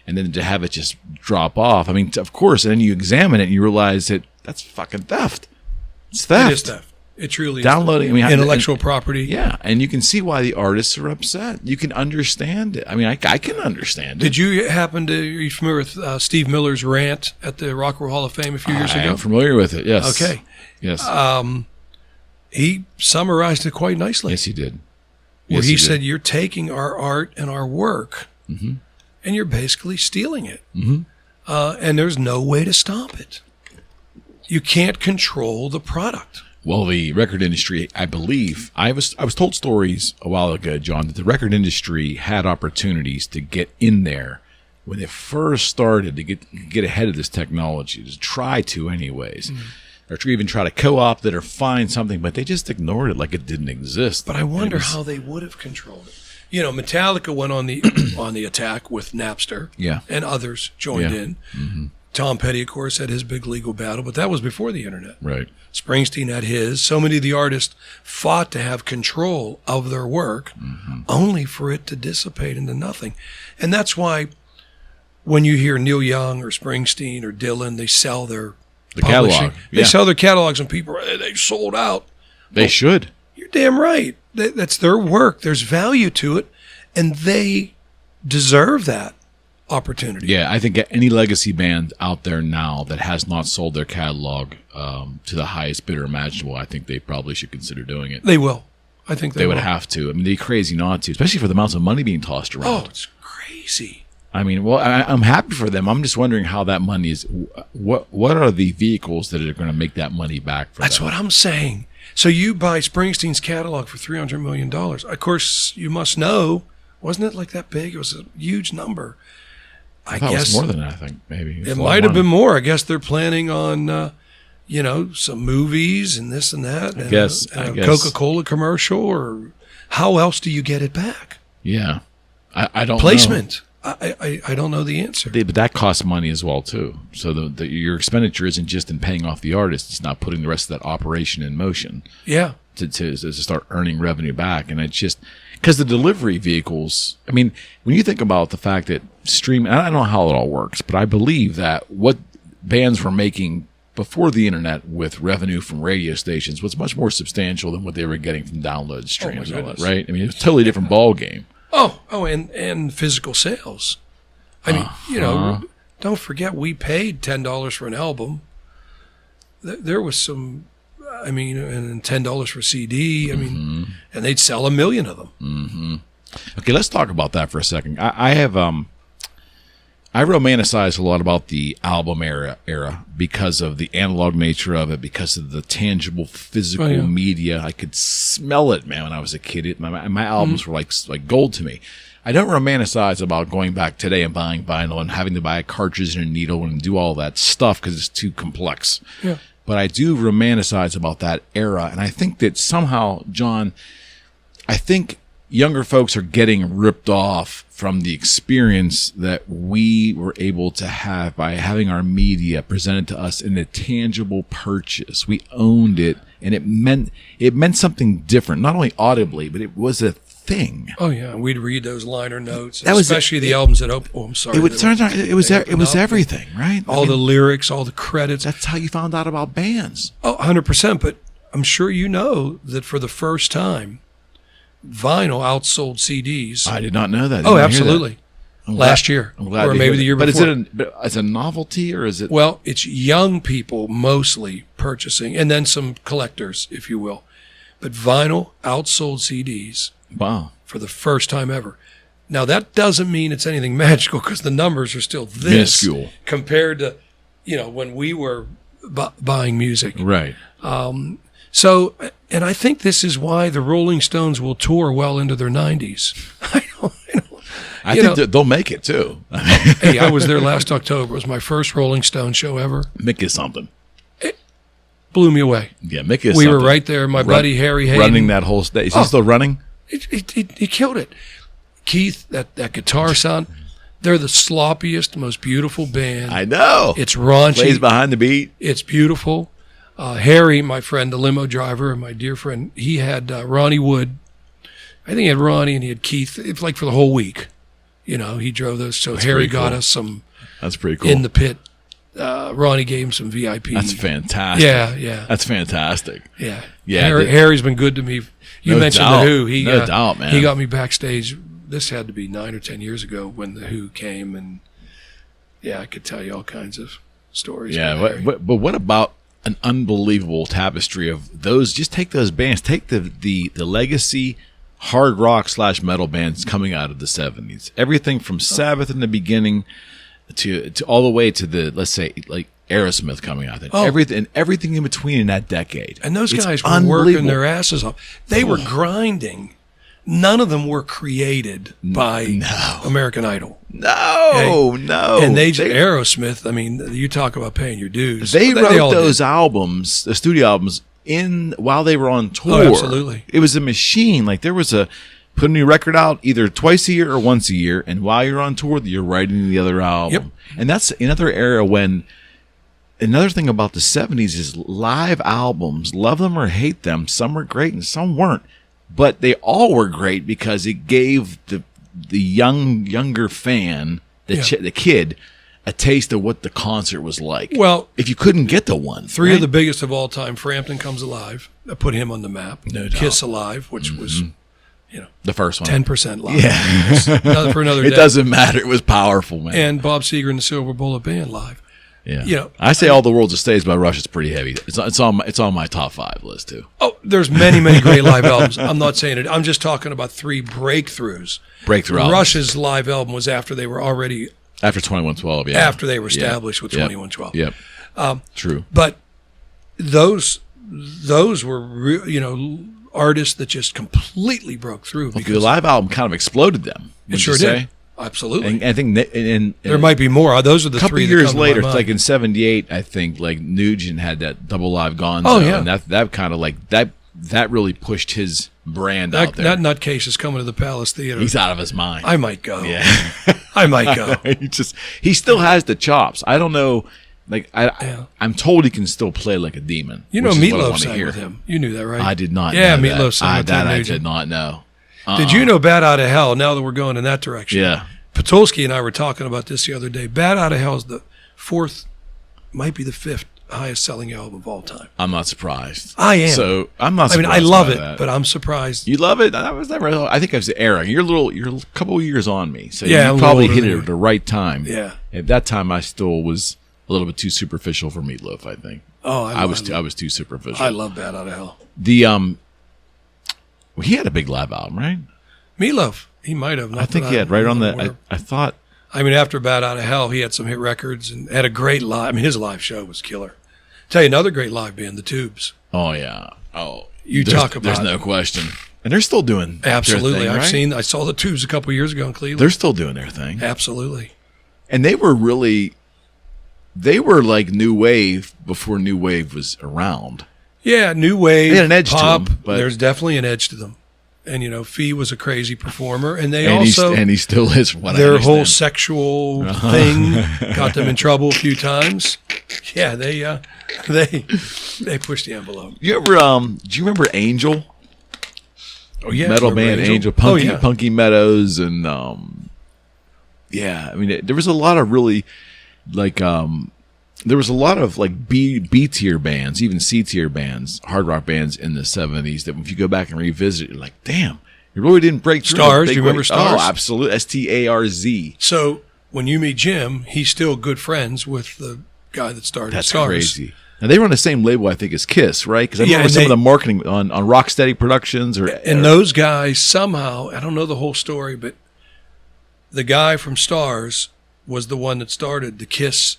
And then to have it just drop off. I mean, of course, and then you examine it and you realize that that's fucking theft. It's theft. It is theft. It truly Downloading, is. Intellectual property. Yeah, and you can see why the artists are upset. You can understand it. I mean, I can understand it. Are you familiar with Steve Miller's rant at the Rock and Roll Hall of Fame a few years ago? I'm familiar with it, yes. Okay. Yes. He summarized it quite nicely. Yes, he did. Where he said, you're taking our art and our work, mm-hmm. and you're basically stealing it. Mm-hmm. And there's no way to stop it. You can't control the product. Well, the record industry, I believe, I was told stories a while ago, John, that the record industry had opportunities to get in there when they first started to get ahead of this technology, to try to anyways, or to even try to co-opt it or find something, but they just ignored it like it didn't exist. But I wonder how they would have controlled it. Metallica went on the on the attack with Napster, and others joined in. Mm-hmm. Tom Petty, of course, had his big legal battle, but that was before the internet. Right. Springsteen had his. So many of the artists fought to have control of their work, only for it to dissipate into nothing. And that's why when you hear Neil Young or Springsteen or Dylan, they sell their catalog. They sell their catalogs, and people they sold out. They should. You're damn right. That's their work. There's value to it, and they deserve that opportunity. Yeah, I think any legacy band out there now that has not sold their catalog to the highest bidder imaginable, I think they probably should consider doing it. They will. I think they would have to. I mean, they're crazy not to, especially for the amounts of money being tossed around. Oh, it's crazy. I mean, well, I'm happy for them. I'm just wondering how that money is. What are the vehicles that are going to make that money back for That's them? what I'm saying. So you buy Springsteen's catalog for $300 million. Of course, you must know, wasn't it like that big? It was a huge number. I thought guess it was more than that, I think, maybe. it might have been more. I guess they're planning on, some movies and this and that. I guess. Coca-Cola commercial, or how else do you get it back? Yeah. I don't know. Placement. I don't know the answer. But that costs money as well, too. So your expenditure isn't just in paying off the artist. It's not putting the rest of that operation in motion. Yeah. To start earning revenue back. And it's just because the delivery vehicles, I mean, when you think about the fact that streaming, I don't know how it all works, but I believe that what bands were making before the internet with revenue from radio stations was much more substantial than what they were getting from download streams, and all that, right? I mean, it's a totally different ball game. And physical sales. I mean, don't forget we paid $10 for an album. There was some, and $10 for a CD. I mean, and they'd sell 1 million of them. Mm-hmm. Okay, let's talk about that for a second. I romanticize a lot about the album era because of the analog nature of it, because of the tangible physical media. I could smell it, man, when I was a kid. My albums were like gold to me. I don't romanticize about going back today and buying vinyl and having to buy a cartridge and a needle and do all that stuff because it's too complex. Yeah. But I do romanticize about that era, and I think that somehow, John, younger folks are getting ripped off from the experience that we were able to have by having our media presented to us in a tangible purchase. We owned it, and it meant something different, not only audibly, but it was a thing. Oh yeah, we'd read those liner notes, especially the albums that open. Oh, I'm sorry. It was everything, right? All the lyrics, all the credits. That's how you found out about bands. Oh, 100%. But I'm sure you know that for the first time, vinyl outsold CDs. I did not know that. Oh, absolutely. Last year, or maybe the year before. But is it a novelty, or is it? Well, it's young people mostly purchasing, and then some collectors, if you will. But vinyl outsold CDs. Wow. For the first time ever. Now, that doesn't mean it's anything magical, because the numbers are still this minuscule compared to, when we were buying music. Right. So, and I think this is why the Rolling Stones will tour well into their 90s. I think they'll make it, too. Hey, I was there last October. It was my first Rolling Stone show ever. Mick is something. It blew me away. Yeah, Mick is We something. were right there. My buddy Harry Hayden. Running that whole stage. Is he still running? He killed it. Keith, that guitar sound, they're the sloppiest, most beautiful band. I know. It's raunchy. Plays behind the beat. It's beautiful. Harry, my friend, the limo driver, my dear friend, he had Ronnie Wood. I think he had Ronnie and he had Keith. It's like for the whole week. He drove those. So Harry got us some. That's pretty cool. In the pit. Ronnie gave him some VIP. That's fantastic. Yeah. That's fantastic. Yeah. Yeah. Harry's been good to me. You mentioned doubt. The Who. No doubt, man. He got me backstage. This had to be 9 or 10 years ago when The Who came. And I could tell you all kinds of stories. Yeah. But what about an unbelievable tapestry of those? Just take those bands. Take the legacy hard rock / metal bands coming out of the 70s. Everything from Sabbath in the beginning to all the way to the, let's say, like Aerosmith coming out. Everything in between in that decade. And those guys were working their asses off. They were grinding. None of them were created by American Idol. No. And Aerosmith, I mean, you talk about paying your dues. They wrote those albums, the studio albums, while they were on tour. Oh, absolutely. It was a machine. Like there was put a new record out either twice a year or once a year, and while you're on tour, you're writing the other album. Yep. And that's another era when. Another thing about the 70s is live albums. Love them or hate them. Some were great and some weren't. But they all were great because it gave the younger fan, the kid, a taste of what the concert was like. Well, if you couldn't get to one. Three of the biggest of all time, Frampton Comes Alive. I put him on the map. No Kiss Alive, which was, the first one. 10% live. Yeah. For another day. It doesn't matter. It was powerful, man. And Bob Seger and the Silver Bullet Band live. Yeah. You know, I say All the World's a Stage by Rush is pretty heavy. It's on my top 5 list too. Oh, there's many great live albums. I'm not saying it. I'm just talking about 3 breakthroughs. Breakthrough albums. Rush's live album was after they were already After 2112, yeah. after they were established with 2112. Yep. True. But those were artists that just completely broke through. Well, the live album kind of exploded them. It sure did. Absolutely. And I think there might be more. Those are the 3 that couple years come later, to my it's mind. like in '78, I think, like Nugent had that double live Gonzo. Oh, yeah. And that kind of like that really pushed his brand out there. That nutcase is coming to the Palace Theater. He's out of his mind. I might go. Yeah. I might go. he still has the chops. I don't know. Like I'm told he can still play like a demon. You know, which is what I Meatloaf wanna sang hear. with him. You knew that, right? I did not. Yeah, know that. Meatloaf sang with that Ted I Nugent. did not know. Did you know Bad Out of Hell? Now that we're going in that direction, Yeah. Patulski and I were talking about this the other day. Bad Out of Hell is the 4th, might be the 5th highest selling album of all time. I'm not surprised. I am. So I'm not. I mean, surprised I love by it, that. but I'm surprised. You love it? I was never. I think I was erring. You're a couple of years on me, so Yeah, I'm you a probably little hit older it than at the right time. Yeah. At that time, I still was a little bit too superficial for Meatloaf. I think. Oh, I was too superficial. I love Bad Out of Hell. He had a big live album, right? Meatloaf, he might have. I think he had right on the. I thought. I mean, after Bad Out of Hell, he had some hit records and had a great live. I mean, his live show was killer. Tell you another great live band, the Tubes. Oh yeah. Oh, There's no question, and they're still doing Absolutely. Their thing, right? I saw the Tubes a couple years ago in Cleveland. They're still doing their thing. Absolutely. And they were like new wave before new wave was around. Yeah, new wave, They had an edge to pop. them, but- There's definitely an edge to them. And Fee was a crazy performer, and they And also he still is. From what I their whole understand. sexual thing got them in trouble a few times. Yeah, they pushed the envelope. You ever do you remember Angel? Oh yeah, Metal remember band Angel, Punky Meadows, and yeah, I mean there was a lot of really like there was a lot of like B tier bands, even C tier bands, hard rock bands in the 70s that if you go back and revisit, you're like, damn, you really didn't break through. Stars, do you remember Stars? Oh, absolutely, STARZ. So when you meet Jim, he's still good friends with the guy that started That's Stars. crazy. Now they run the same label, I think, as Kiss, right? Because I Yeah, remember and some of the marketing on Rocksteady Productions, And those guys somehow, I don't know the whole story, but the guy from Stars was the one that started the Kiss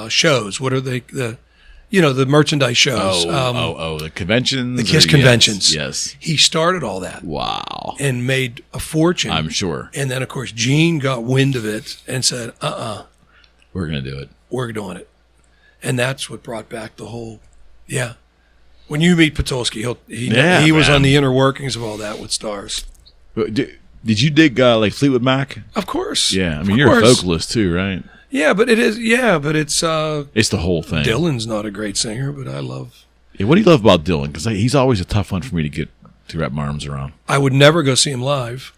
shows. What are they? The merchandise shows. the conventions, the Kiss conventions. Yes. He started all that. Wow. And made a fortune. I'm sure. And then of course Gene got wind of it and said, We're gonna do it. we're doing it. And that's what brought back the whole, yeah. When you meet Patulski, he was on the inner workings of all that with Stars. Did you dig like Fleetwood Mac? Of course. Yeah, I mean you're a vocalist too, right? Yeah, but it's It's the whole thing. Dylan's not a great singer, but I love. Yeah, what do you love about Dylan? Because he's always a tough one for me to wrap my arms around. I would never go see him live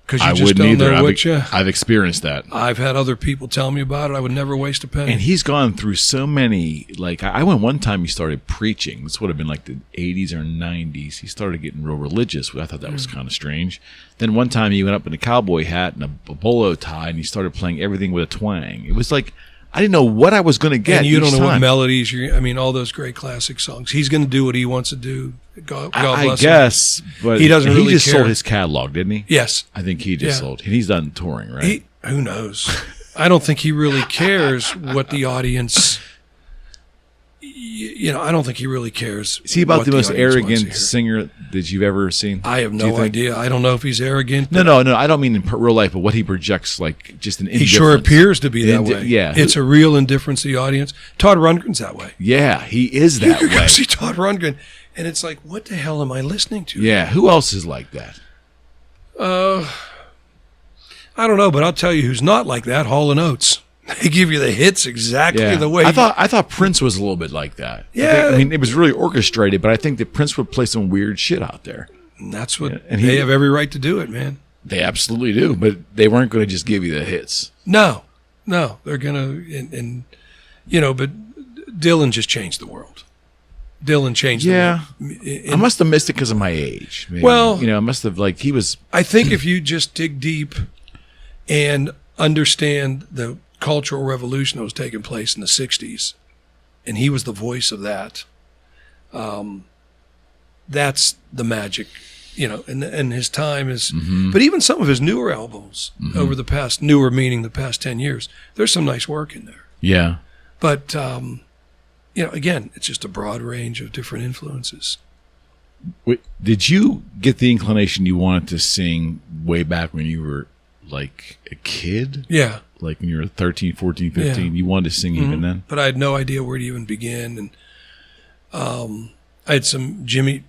because I you just wouldn't don't either. know what you. I've experienced that. I've had other people tell me about it. I would never waste a penny. And he's gone through so many. Like I went one time, he started preaching. This would have been like the 80s or 90s. He started getting real religious. I thought that was kind of strange. Then one time he went up in a cowboy hat and a bolo tie, and he started playing everything with a twang. It was like I didn't know what I was going to get. And you don't know time. what melodies. All those great classic songs. He's going to do what he wants to do. God bless him. I guess, but he doesn't really just care. sold his catalog, didn't he? Yes. I think he just sold. And he's done touring, right? Who knows? I don't think he really cares what the audience. I don't think he really cares. Is he about what the most audience wants to arrogant hear. singer that you've ever seen? I have no idea. I don't know if he's arrogant. No. I don't mean in real life, but what he projects, like just an indifference. He sure appears to be that way. Yeah. It's a real indifference to the audience. Todd Rundgren's that way. Yeah, he is that You way. go see Todd Rundgren, and it's like, what the hell am I listening to? Yeah, who else is like that? I don't know, but I'll tell you who's not like that. Hall & Oates. They give you the hits exactly the way. I thought Prince was a little bit like that. Yeah. I mean, it was really orchestrated, but I think that Prince would play some weird shit out there. And that's what and they have every right to do it, man. They absolutely do, but they weren't going to just give you the hits. No, they're gonna, but Dylan just changed the world. Dylan changed the world. I must have missed it because of my age. Maybe. Well, I must have he was. I think if you just dig deep and understand the cultural revolution that was taking place in the 60s, and he was the voice of that. That's the magic, and his time is, but even some of his newer albums over the past, newer meaning the past 10 years, there's some nice work in there. Yeah. But, again, it's just a broad range of different influences. Wait, did you get the inclination you wanted to sing way back when you were like a kid? Yeah. Like when you were 13, 14, 15, you wanted to sing even then? But I had no idea where to even begin. And I had some Jimmy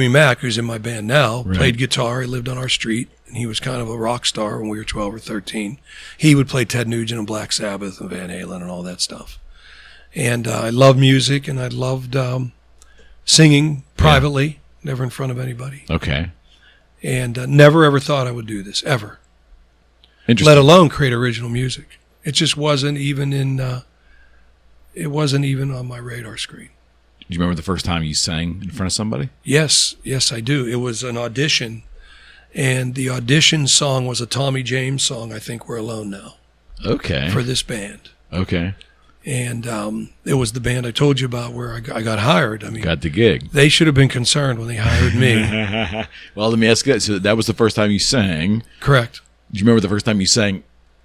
Mack, who's in my band now, played guitar. He lived on our street, and he was kind of a rock star when we were 12 or 13. He would play Ted Nugent and Black Sabbath and Van Halen and all that stuff. And I loved music, and I loved singing privately, never in front of anybody. Okay. And never ever thought I would do this, ever. Let alone create original music. It just wasn't even on my radar screen. Do you remember the first time you sang in front of somebody? Yes, I do. It was an audition, and the audition song was a Tommy James song, I Think We're Alone Now. Okay. For this band. Okay. And it was the band I told you about where I got hired. I mean, got the gig. They should have been concerned when they hired me. Well, let me ask you that. So that was the first time you sang. Correct. Do you remember the first time you sang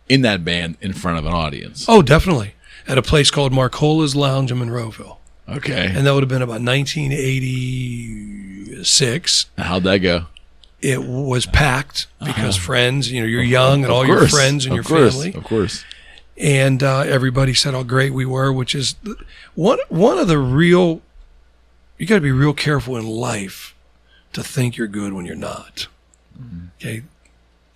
in that band in front of an audience? Oh, definitely. At a place called Marcola's Lounge in Monroeville. Okay. And that would have been about 1986. How'd that go? It was packed because friends, you're young and all your friends and your family. Of course. And everybody said how great we were, which is one of the real, you got to be real careful in life to think you're good when you're not. Okay.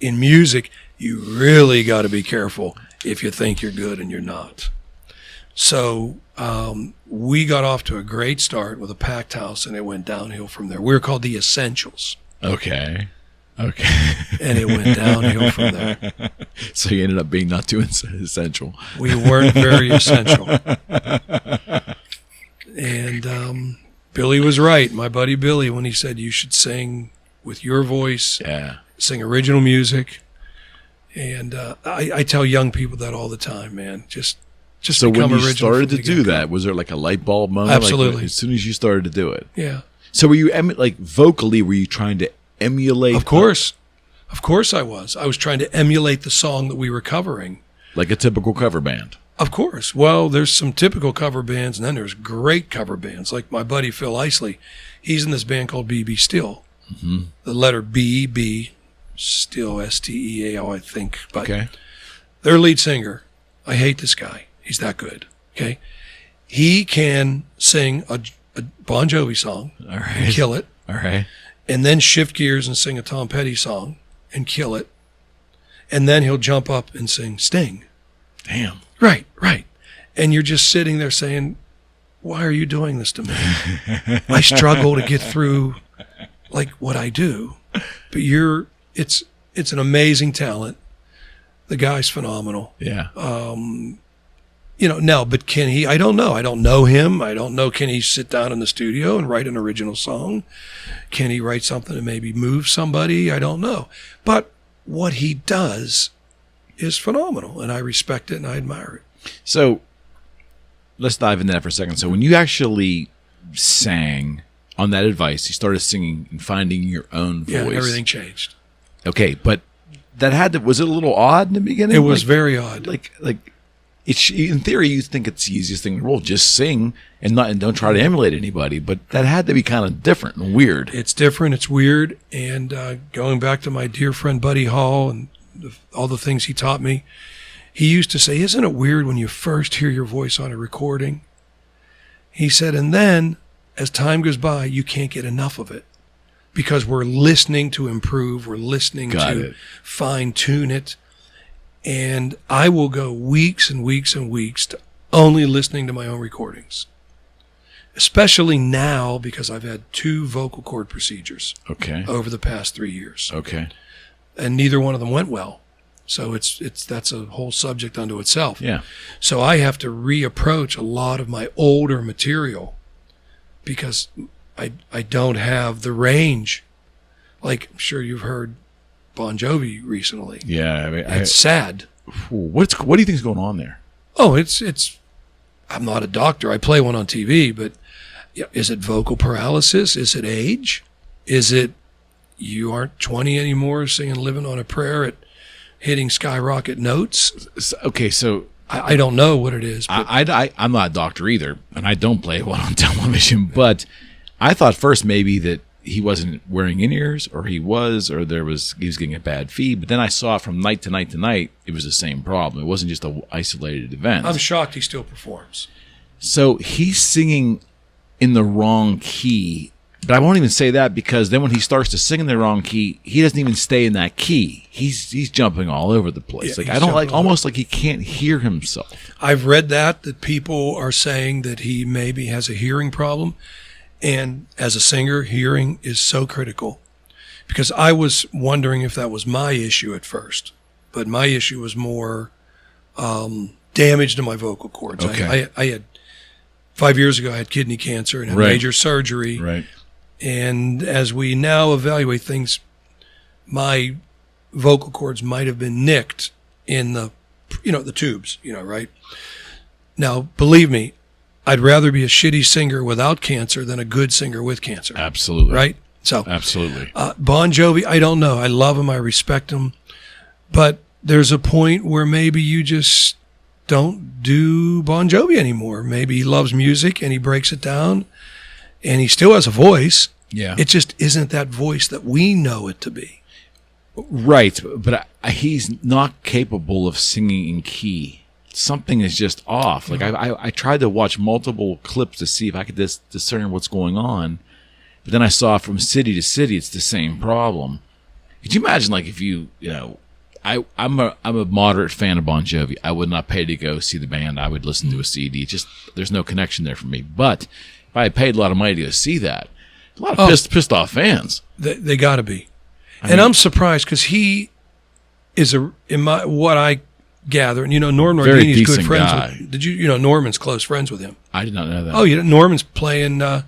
In music, you really got to be careful if you think you're good and you're not. So we got off to a great start with a packed house, and it went downhill from there. We were called the Essentials. Okay. And it went downhill from there. So you ended up being not too essential. We weren't very essential. And Billy was right, my buddy Billy, when he said you should sing with your voice, sing original music. And I tell young people that all the time, man. Just so become when you original. started to do that, was there like a light bulb moment? Absolutely. Like as soon as you started to do it? Yeah. So were you, like vocally, were you trying to emulate? Of course I was. I was trying to emulate the song that we were covering. Like a typical cover band? Of course. Well, there's some typical cover bands, and then there's great cover bands. Like my buddy Phil Isley, he's in this band called B.B. Still. Mm-hmm. The letter B, Still, S-T-E-A-L, I think. But their lead singer, I hate this guy. He's that good. Okay, he can sing a Bon Jovi song and kill it. All right. And then shift gears and sing a Tom Petty song and kill it. And then he'll jump up and sing Sting. Damn. Right. And you're just sitting there saying, why are you doing this to me? I struggle to get through like what I do. But it's an amazing talent. The guy's phenomenal. Yeah. Now, but can he? I don't know. I don't know him. I don't know. Can he sit down in the studio and write an original song? Can he write something to maybe move somebody? I don't know. But what he does is phenomenal, and I respect it and I admire it. So let's dive into that for a second. So when you actually sang on that advice, you started singing and finding your own voice. Yeah, everything changed. Okay, but was it a little odd in the beginning? It was very odd. Like in theory, you think it's the easiest thing in the world. Just sing and don't try to emulate anybody. But that had to be kind of different and weird. It's different. It's weird. And going back to my dear friend Buddy Hall and all the things he taught me, he used to say, isn't it weird when you first hear your voice on a recording? He said, and then as time goes by, you can't get enough of it because we're listening to improve. We're listening to fine tune it. And I will go weeks and weeks and weeks to only listening to my own recordings, especially now because I've had 2 vocal cord procedures over the past 3 years. Okay. And neither one of them went well. So that's a whole subject unto itself. Yeah. So I have to reapproach a lot of my older material because I don't have the range. Like I'm sure you've heard Bon Jovi recently. Yeah, I mean, it's sad. What do you think is going on there? Oh, it's. I'm not a doctor. I play one on TV, but is it vocal paralysis? Is it age? Is it you aren't 20 anymore, singing "Living on a Prayer" at hitting skyrocket notes? Okay, so I don't know what it is. But I'm not a doctor either, and I don't play one on television. But I thought first maybe that he wasn't wearing in-ears, or he was getting a bad feed. But then I saw from night to night to night, it was the same problem. It wasn't just an isolated event. I'm shocked he still performs. So he's singing in the wrong key. But I won't even say that, because then when he starts to sing in the wrong key, he doesn't even stay in that key. He's jumping all over the place. Yeah, I don't like, almost like he can't hear himself. I've read that people are saying that he maybe has a hearing problem. And as a singer, hearing is so critical, because I was wondering if that was my issue at first, but my issue was more damage to my vocal cords. Okay. I had 5 years ago, I had kidney cancer and had major surgery. Right. And as we now evaluate things, my vocal cords might have been nicked in the tubes, right? Now, believe me, I'd rather be a shitty singer without cancer than a good singer with cancer. Absolutely. Right? So, absolutely. Bon Jovi, I don't know. I love him. I respect him. But there's a point where maybe you just don't do Bon Jovi anymore. Maybe he loves music and he breaks it down and he still has a voice. Yeah. It just isn't that voice that we know it to be. Right. But he's not capable of singing in key. Something is just off. Like I tried to watch multiple clips to see if I could discern what's going on, but then I saw from city to city it's the same problem. Could you imagine, like, if I'm a moderate fan of Bon Jovi. I would not pay to go see the band. I would listen to a CD. Just there's no connection there for me. But if I had paid a lot of money to go see that, a lot of pissed off fans. They got to be, I'm surprised because he is what I gather, and Norman Nardini's good friends with. Did you Norman's close friends with him? I did not know that. Oh, Norman's playing. I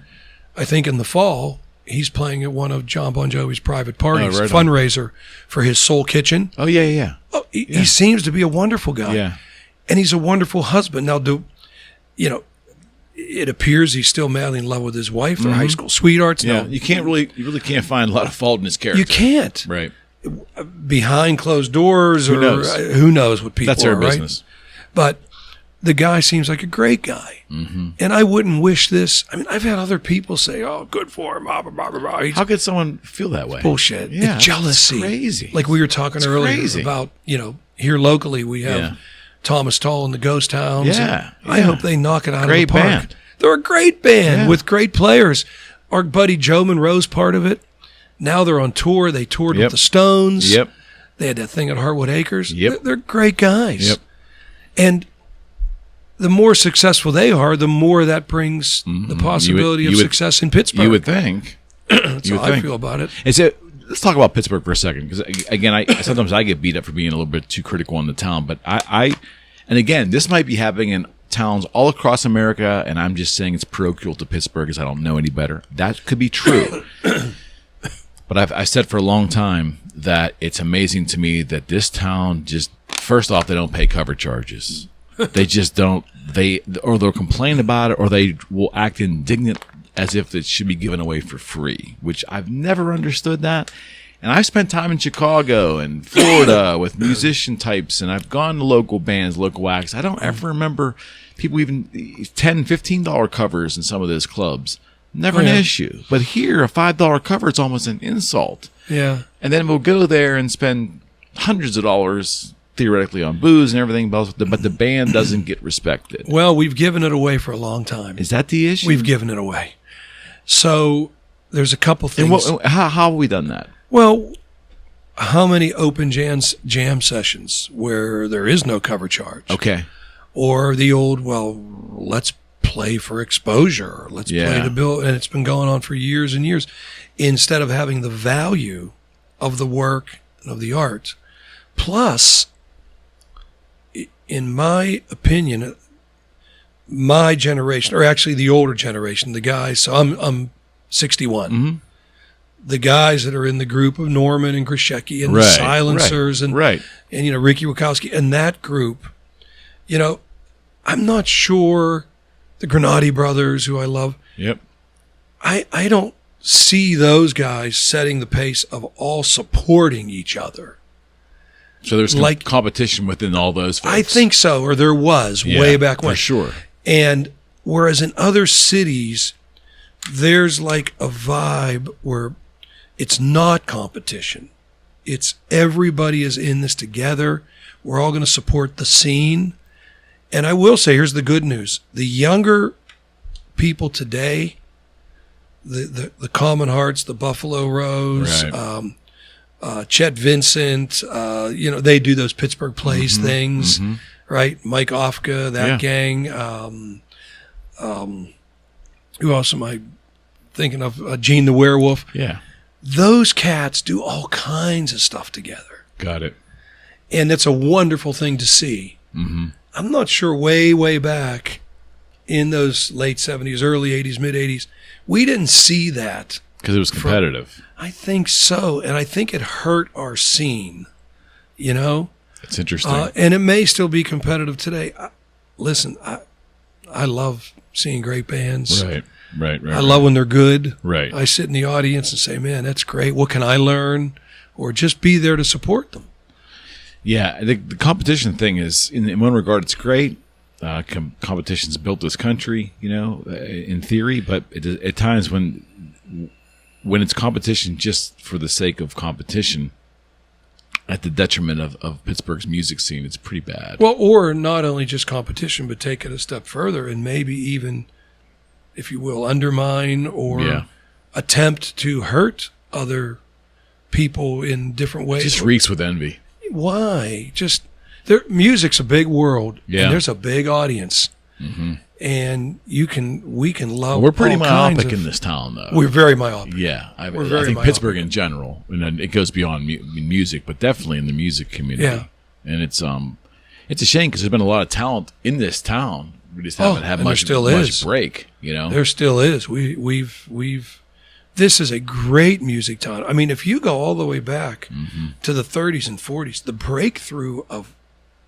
think in the fall he's playing at one of John Bon Jovi's private parties, fundraiser for his Soul Kitchen. Oh yeah. Oh, he seems to be a wonderful guy. Yeah, and he's a wonderful husband. Now, it appears he's still madly in love with his wife. They're high school sweethearts. Yeah, now, you really can't find a lot of fault in his character. You can't. Right. Behind closed doors, who knows? Who knows what people That's their are, business. Right? But the guy seems like a great guy. Mm-hmm. And I wouldn't wish this. I mean, I've had other people say, oh, good for him. Blah, blah, blah, blah. How could someone feel that way? Bullshit. Yeah, it's jealousy. It's crazy. Like we were talking earlier about, here locally we have Thomas Tull and the Ghost Towns. Yeah. I hope they knock it out great of the park. Band. They're a great band with great players. Our buddy Joe Monroe's part of it. Now they're on tour. They toured with the Stones. Yep. They had that thing at Hartwood Acres. Yep. They're great guys. Yep. And the more successful they are, the more that brings the possibility of success in Pittsburgh. You would think. That's how I feel about it. Let's talk about Pittsburgh for a second, because again, sometimes I get beat up for being a little bit too critical on the town. But and again, this might be happening in towns all across America, and I'm just saying it's parochial to Pittsburgh because I don't know any better. That could be true. But I've said for a long time that it's amazing to me that this town just, first off, they don't pay cover charges. They just don't. Or they'll complain about it, or they will act indignant as if it should be given away for free, which I've never understood that. And I've spent time in Chicago and Florida with musician types, and I've gone to local bands, local acts. I don't ever remember people even $10, $15 covers in some of those clubs. Never an issue. But here, a $5 cover, it's almost an insult. Yeah. And then we'll go there and spend hundreds of dollars, theoretically, on booze and everything, but the band doesn't get respected. Well, we've given it away for a long time. Is that the issue? We've given it away. So there's a couple things. And how have we done that? Well, how many open jam sessions where there is no cover charge? Okay. Or the old, let's play for exposure. Let's play to build, and it's been going on for years and years, instead of having the value of the work and of the art. Plus, in my opinion, my generation, or actually the older generation, the guys, so I'm 61. Mm-hmm. the guys that are in the group of Norman and Grishecki and the Silencers and Ricky Wachowski and that group, I'm not sure the Granati brothers, who I love. Yep. I don't see those guys setting the pace of all supporting each other. So there's competition within all those folks. I think so, or there was way back when. For sure. And whereas in other cities, there's like a vibe where it's not competition. It's everybody is in this together. We're all going to support the scene. And I will say, here's the good news. The younger people today, the Common Hearts, the Buffalo Rose, Chet Vincent, they do those Pittsburgh Plays things, right? Mike Ofka, that gang. Who else am I thinking of? Gene the Werewolf. Yeah. Those cats do all kinds of stuff together. Got it. And it's a wonderful thing to see. Mm-hmm. I'm not sure way back in those late 70s, early 80s, mid 80s, we didn't see that. Because it was competitive. I think so. And I think it hurt our scene, It's interesting. And it may still be competitive today. Listen, I love seeing great bands. Right. I love when they're good. Right. I sit in the audience and say, man, that's great. What can I learn? Or just be there to support them. Yeah, the competition thing is, in one regard, it's great. Competition's built this country, in theory, but at times when it's competition just for the sake of competition, at the detriment of Pittsburgh's music scene, it's pretty bad. Well, or not only just competition, but take it a step further and maybe even, if you will, undermine or attempt to hurt other people in different ways. It just reeks with envy. Why? Music's a big world, and there's a big audience, and we can love. We're pretty myopic in this town, though. We're very myopic. Yeah, I think Pittsburgh in general, and it goes beyond music, but definitely in the music community. Yeah, and it's a shame because there's been a lot of talent in this town. We just haven't had much break. There still is. We've. This is a great music town. I mean, if you go all the way back to the 30s and 40s, the breakthrough of,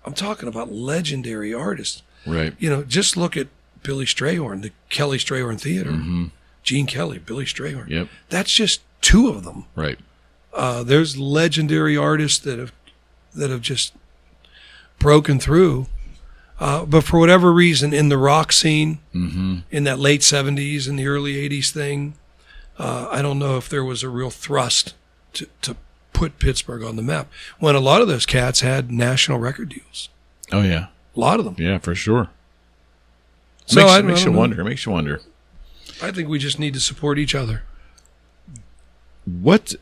I'm talking about legendary artists. Right. Just look at Billy Strayhorn, the Kelly Strayhorn Theater. Gene Kelly, Billy Strayhorn. Yep. That's just two of them. Right. There's legendary artists that have just broken through. But for whatever reason, in the rock scene, in that late 70s and the early 80s thing, I don't know if there was a real thrust to put Pittsburgh on the map when a lot of those cats had national record deals. Oh, yeah. A lot of them. Yeah, for sure. So makes you wonder. It makes you wonder. I think we just need to support each other. What,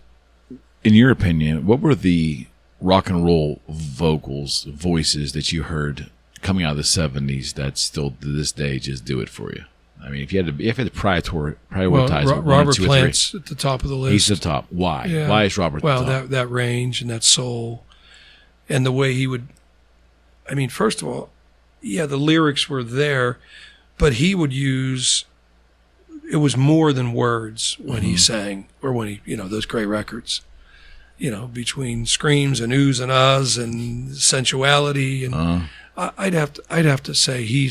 in your opinion, what were the rock and roll voices that you heard coming out of the 70s that still to this day just do it for you? I mean, if you had to prioritize Robert Plant's at the top of the list. He's the top. Why? Yeah. Why is Robert the top? Well, that range and that soul and the way he would, I mean, first of all, the lyrics were there, but he would use, it was more than words when he sang or when he, those great records, between screams and oohs and ahs and sensuality. And I'd have to say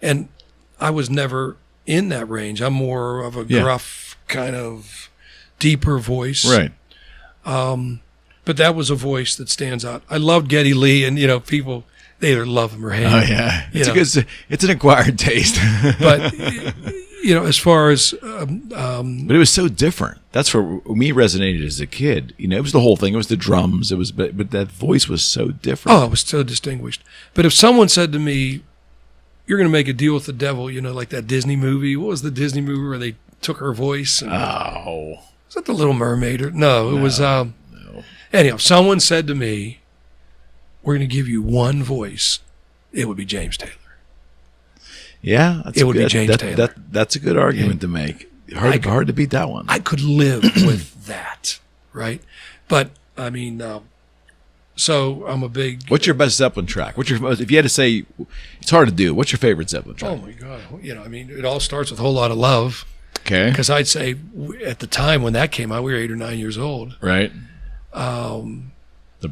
and I was never in that range. I'm more of a gruff, kind of deeper voice. Right. But that was a voice that stands out. I loved Geddy Lee, and, people, they either love him or hate him. Oh, yeah. It's an acquired taste. But, as far as... but it was so different. That's what me resonated as a kid. It was the whole thing. It was the drums. But that voice was so different. Oh, it was so distinguished. But if someone said to me, you're going to make a deal with the devil, like that Disney movie. What was the Disney movie where they took her voice? And, was that The Little Mermaid? No, it was... No. Anyhow, someone said to me, we're going to give you one voice. It would be James Taylor. Yeah. It would be James Taylor. That's a good argument to make. Hard to beat that one. I could live with that, right? But, I mean... So I'm a big... What's your best Zeppelin track? If you had to say, it's hard to do. What's your favorite Zeppelin track? Oh my God! It all starts with a whole lot of love. Okay. Because I'd say at the time when that came out, we were 8 or 9 years old. Right. The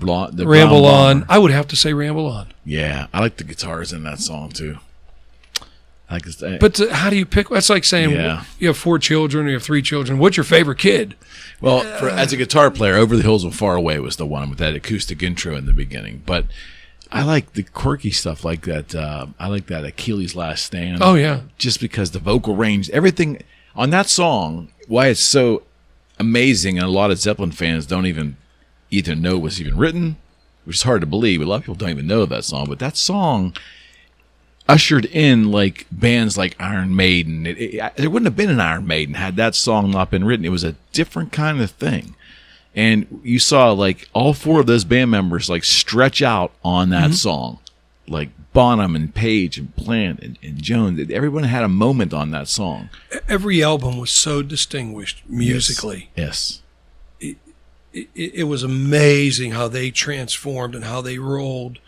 Ramble On. I would have to say Ramble On. Yeah, I like the guitars in that song too. I like this. But how do you pick? That's like saying you have 4 children or you have 3 children. What's your favorite kid? Well, as a guitar player, Over the Hills and Far Away was the one with that acoustic intro in the beginning. But I like the quirky stuff like that. I like that Achilles' Last Stand. Oh, yeah. Just because the vocal range, everything on that song, why it's so amazing, and a lot of Zeppelin fans don't even either know it was even written, which is hard to believe. A lot of people don't even know that song. But that song ushered in like bands like Iron Maiden. There wouldn't have been an Iron Maiden had that song not been written. It was a different kind of thing. And you saw like all 4 of those band members like stretch out on that song, like Bonham and Page and Plant and Jones. Everyone had a moment on that song. Every album was so distinguished musically. Yes. It was amazing how they transformed and how they rolled.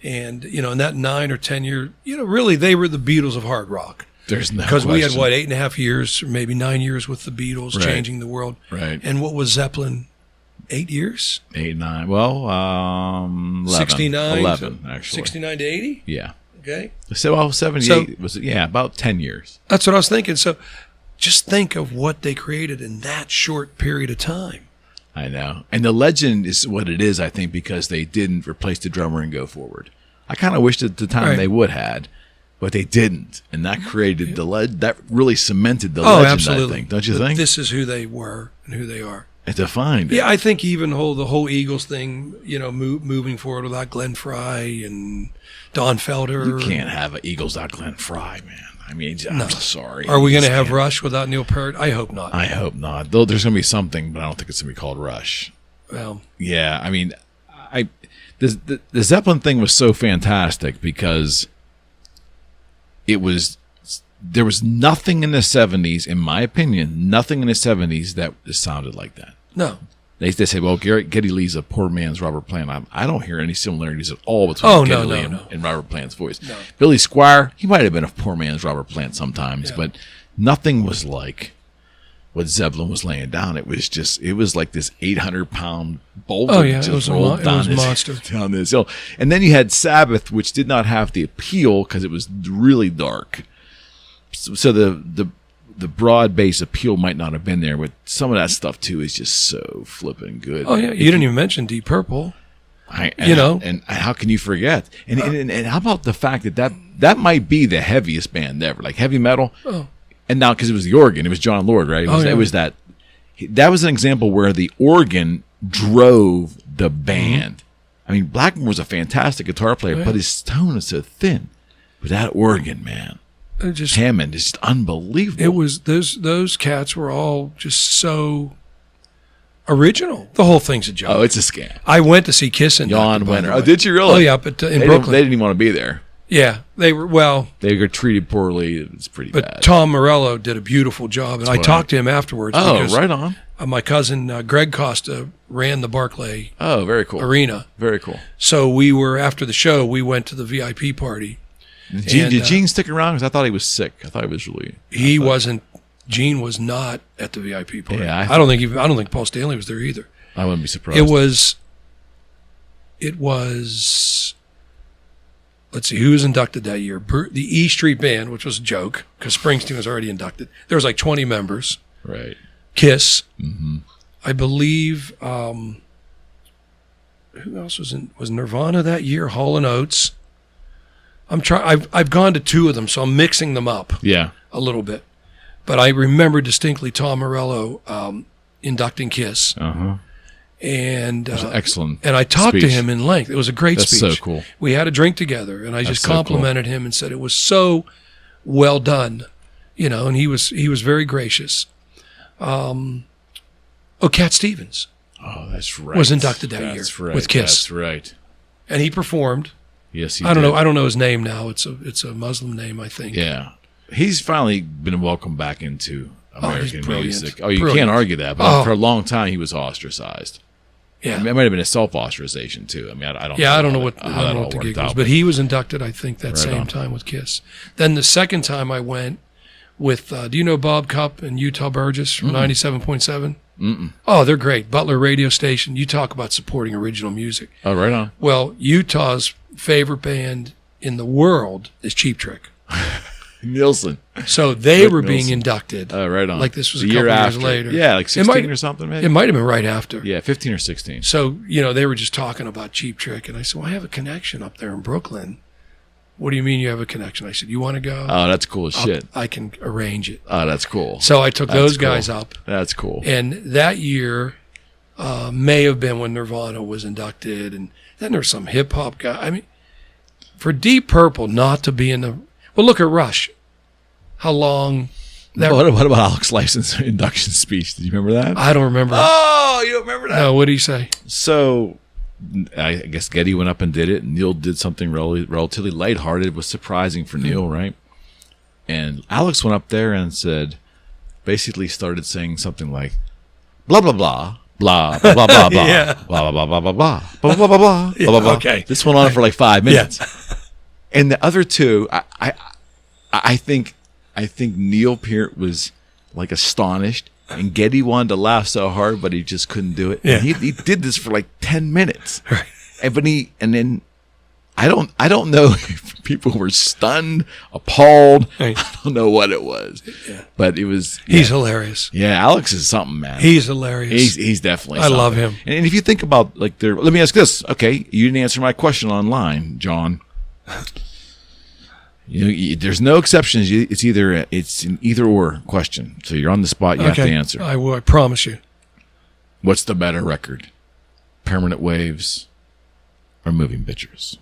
And, in that 9 or 10 year, really they were the Beatles of hard rock. There's no Because we had, question. 8.5 years, or maybe 9 years with the Beatles, changing the world. Right. And what was Zeppelin? 8 years? 8, 9. Well, 11. 69? 11, actually. 69 to 80? Yeah. Okay. So, 78 was, about 10 years. That's what I was thinking. So just think of what they created in that short period of time. I know. And the legend is what it is, I think, because they didn't replace the drummer and go forward. I kind of wished at the time they would had, but they didn't. And that created that really cemented the legend, absolutely. I think. Don't you think? This is who they were and who they are. It defined it. Yeah, I think even the whole Eagles thing, moving forward without Glenn Fry and Don Felder. You can't have an Eagles without Glenn Fry, man. I mean, I'm sorry. Are we going to have Rush without Neil Peart? I hope not. I hope not. Though there's going to be something, but I don't think it's going to be called Rush. Well, yeah. I mean, the Zeppelin thing was so fantastic because there was nothing in the 70s, in my opinion, nothing in the 70s that sounded like that. No. They say, well, Geddy Lee's a poor man's Robert Plant. I don't hear any similarities at all between Geddy Lee and Robert Plant's voice. No. Billy Squire, he might have been a poor man's Robert Plant sometimes, but nothing was like what Zeppelin was laying down. It was like this 800-pound boulder just rolled down this hill. And then you had Sabbath, which did not have the appeal because it was really dark. So the broad base appeal might not have been there, but some of that stuff too is just so flipping good. Oh yeah, you didn't even mention Deep Purple. And how can you forget? And how about the fact that might be the heaviest band ever, like heavy metal. Oh. And now because it was the organ, it was John Lord, right? It was that was an example where the organ drove the band. I mean, Blackmore was a fantastic guitar player, but his tone is so thin. But that organ, man. Hammond is just unbelievable. It was those cats were all just so original. The whole thing's a joke. Oh, it's a scam. I went to see Kiss in Jan Wenner. Oh, did you really? Oh yeah, but in Brooklyn, they didn't even want to be there. Yeah, they were. Well, they were treated poorly. It's pretty bad. But Tom Morello did a beautiful job, and I talked to him afterwards. Oh, because, right on. My cousin Greg Costa ran the Barclay. Oh, very cool. Arena. Very cool. So we were after the show. We went to the VIP party. Did Gene stick around? Because I thought he was sick. I thought he was really. He wasn't. Gene was not at the VIP party. Yeah, I don't think Paul Stanley was there either. I wouldn't be surprised. It was. Let's see who was inducted that year. The E Street Band, which was a joke because Springsteen was already inducted. There was like 20 members. Right. Kiss. Mm-hmm. I believe. Who else was Nirvana that year? Hall & Oates. I've gone to 2 of them, so I'm mixing them up. Yeah. A little bit. But I remember distinctly Tom Morello inducting Kiss. Uh-huh. And it was an excellent and I talked to him in length. It was a great speech. That's so cool. We had a drink together, and I just complimented him and said it was so well done, and he was very gracious. Cat Stevens. Oh, that's right. Was inducted that year with Kiss. That's right. And he performed. Yes, he did. I don't know his name now. It's a Muslim name, I think. Yeah. He's finally been welcomed back into American music. Oh, you brilliant. Can't argue that. But for a long time, he was ostracized. Yeah. I mean, it might have been a self-osterization, too. I mean, I don't know. Yeah, I don't know what the gig was. But he was inducted, I think, that same time with Kiss. Then the second time I went with, do you know Bob Cupp and Utah Burgess from 97.7? Oh, they're great. Butler radio station. You talk about supporting original music. Oh, right on. Well, Utah's favorite band in the world is Cheap Trick. Nielsen. So they were being Nielsen. inducted. Oh, right on. Like this was The a couple year years after. later. Yeah, like 16 or something, maybe? It might have been right after. Yeah, 15 or 16. So, they were just talking about Cheap Trick. And I said, well, I have a connection up there in Brooklyn. What do you mean you have a connection? I said, you want to go? Oh, that's cool as shit. I can arrange it. Oh, that's cool. So I took those guys up. That's cool. And that year may have been when Nirvana was inducted. And then there's some hip hop guy. I mean, for Deep Purple not to be in the... Well, look at Rush. How long... What about Alex Lifeson's induction speech? Did you remember that? I don't remember. Oh, you don't remember that? No, what did he say? So, I guess Geddy went up and did it, and Neil did something relatively lighthearted. It was surprising for Neil, right? And Alex went up there and basically started saying something like, blah, blah, blah, blah, blah, blah, blah, blah, Yeah. blah, blah, blah, blah, blah, blah, blah, blah, blah, blah, Yeah, blah, blah. okay. This went on for like 5 minutes. Yeah. And the other two, I think Neil Peart was like astonished, and Geddy wanted to laugh so hard, but he just couldn't do it. Yeah. And he did this for like 10 minutes. Right. And then I don't know if people were stunned, appalled. Right. I don't know what it was. Yeah. But it was He's hilarious. Yeah, Alex is something, man. He's hilarious. He's definitely I something. love him. And if you think about like let me ask this. Okay, you didn't answer my question online, John. There's no exceptions. It's an either or question. So you're on the spot. You have to answer. I will. I promise you. What's the better record? Permanent Waves or Moving Pictures?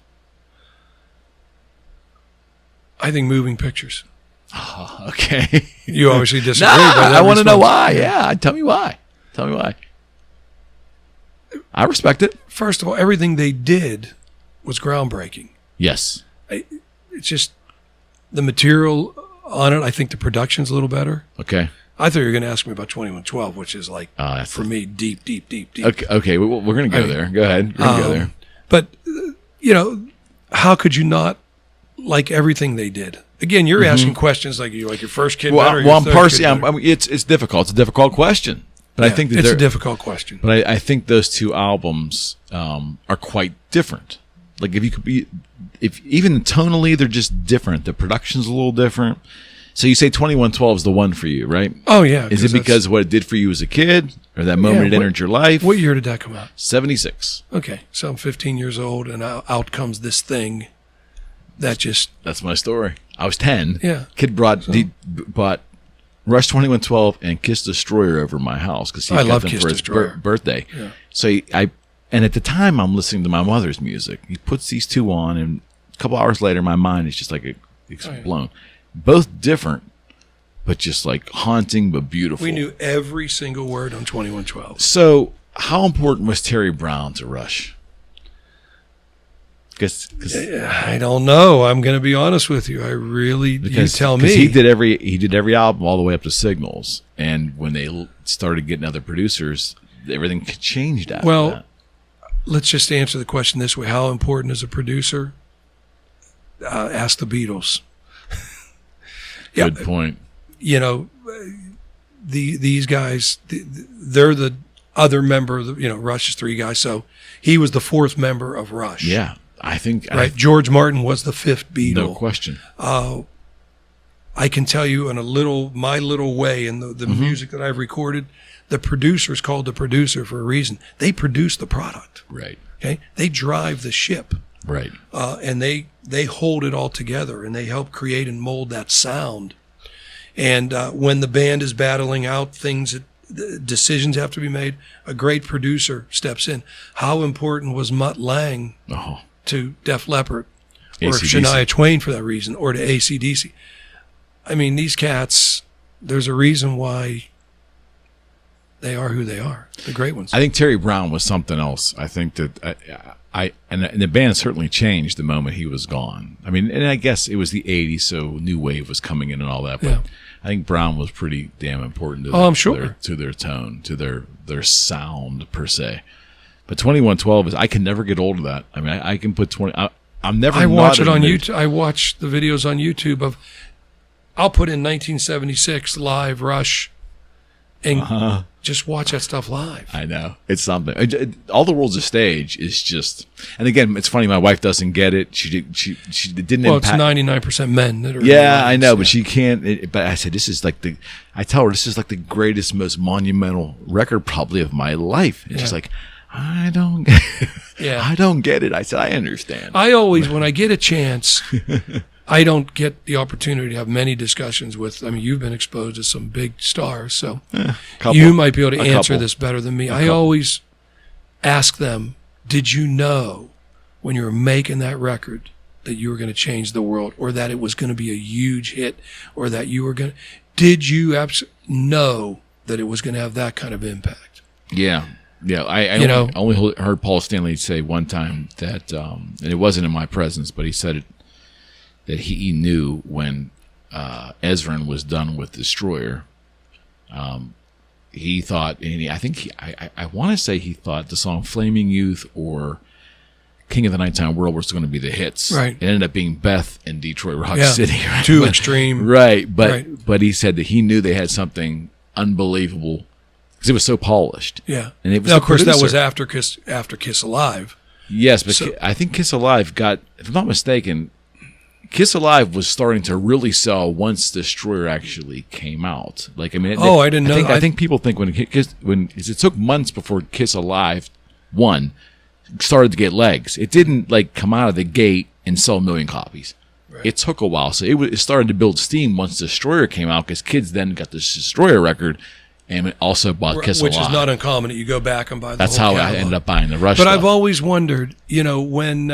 I think Moving Pictures. Oh, okay. You obviously disagree. Nah, but I want to know why. Yeah, tell me why. Tell me why. I respect it. First of all, everything they did was groundbreaking. Yes. It's just the material on it. I think the production's a little better. Okay. I thought you were going to ask me about 2112, which is like, That's for me, deep, deep, deep, deep. Okay. We're going to go there. Go ahead. We're going to go there. But, how could you not like everything they did? Again, you're asking questions like you like your first kid better. Or your I'm third parsing. kid better. It's difficult. It's a difficult question. But I think that it's a difficult question. But I think those two albums are quite different. Like if even tonally they're just different. The production's a little different. So you say 2112 is the one for you, right? Oh yeah. Is it because what it did for you as a kid, or that moment it entered your life? What year did that come out? 76. Okay, so I'm 15 years old, and out comes this thing. That's my story. I was 10. Yeah. Kid bought Rush 2112 and Kiss Destroyer over my house because he got love them Kiss for his Destroyer. birthday. Yeah. So and at the time I'm listening to my mother's music. He puts these two on, and a couple hours later my mind is just like it's blown. Both different, but just like haunting but beautiful. We knew every single word on 2112. So how important was Terry Brown to Rush? I don't know. I'm going to be honest with you. You tell me. He did every album all the way up to Signals, and when they started getting other producers, everything changed after that. Let's just answer the question this way: how important is a producer? Ask the Beatles. Good point. These guys, they're the other member of Rush's three guys. So he was the fourth member of Rush. Yeah. I think George Martin was the fifth Beatle. No question. I can tell you in my little way in the music that I've recorded, the producer's called the producer for a reason. They produce the product. Right. Okay. They drive the ship. Right. And they hold it all together, and they help create and mold that sound. And when the band is battling out things, decisions have to be made, a great producer steps in. How important was Mutt Lange to Def Leppard, or Shania Twain for that reason, or to AC/DC? I mean, these cats, there's a reason why they are who they are, the great ones. I think Terry Brown was something else. I think that and the band certainly changed the moment he was gone. I mean, and I guess it was the 80s, so new wave was coming in and all that, but I think Brown was pretty damn important to to their tone, to their sound per se. But 2112 I can never get old of that. I mean, I can put 20. I'm never. I watch it on YouTube. I watch the videos on YouTube of I'll put in 1976 live Rush and just watch that stuff live. I know. It's something. All the World's a Stage is just, and again, it's funny, my wife doesn't get it. She didn't Well, impact. it's 99% men that are. Yeah, I know, but she can't. But I said, this is like I tell her, this is like the greatest, most monumental record probably of my life. And she's like, I don't get it. I said, I understand. I always, when I get a chance, I don't get the opportunity to have many discussions with, I mean, you've been exposed to some big stars, so you might be able to answer this better than me. I always ask them, did you know when you were making that record that you were going to change the world, or that it was going to be a huge hit, or that you were going to, did you know that it was going to have that kind of impact? Yeah. Yeah, I only heard Paul Stanley say one time that, and it wasn't in my presence, but he said it, that he knew when Ezrin was done with Destroyer. He thought, and I want to say he thought the song "Flaming Youth" or "King of the Nighttime World" was going to be the hits. Right. It ended up being Beth and Detroit Rock City. Right? Too extreme. Right, but he said that he knew they had something unbelievable. Because it was so polished. Yeah. And it was now, of course, that was after Kiss Alive. Yes, but I think Kiss Alive got, if I'm not mistaken, Kiss Alive was starting to really sell once Destroyer actually came out. Like, I mean, I didn't know. I think people think when it took months before Kiss Alive started to get legs. It didn't like come out of the gate and sell 1 million copies. Right. It took a while, so it started to build steam once Destroyer came out, because kids then got this Destroyer record. And it also bought Kiss Which Alive. is not uncommon that you go back and buy the That's whole how catalog. I ended up buying the Rush But stuff. I've always wondered, when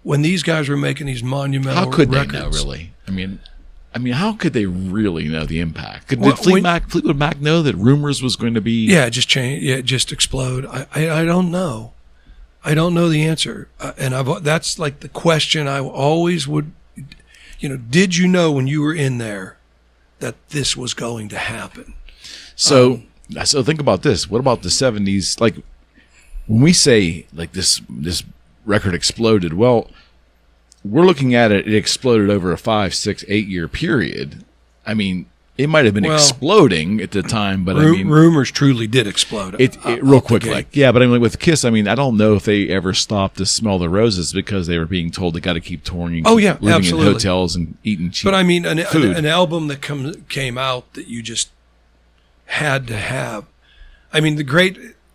these guys were making these monumental how could records, they know, really? I mean, how could they really know the impact? Did Fleetwood Mac know that Rumors was going to be? Yeah, just change. Yeah, just explode. I don't know. I don't know the answer, and that's like the question I always would. Did you know when you were in there that this was going to happen? So think about this. What about the 70s? Like, when we say like this record exploded, well, we're looking at it exploded over a 5, 6, 8 year period. I mean, it might have been exploding at the time, but Rumors truly did explode. It real quick, but I mean, with Kiss, I don't know if they ever stopped to smell the roses because they were being told they got to keep touring. And living absolutely. in hotels and eating cheap. But I mean, food. an album that came out that you just had to have. I mean,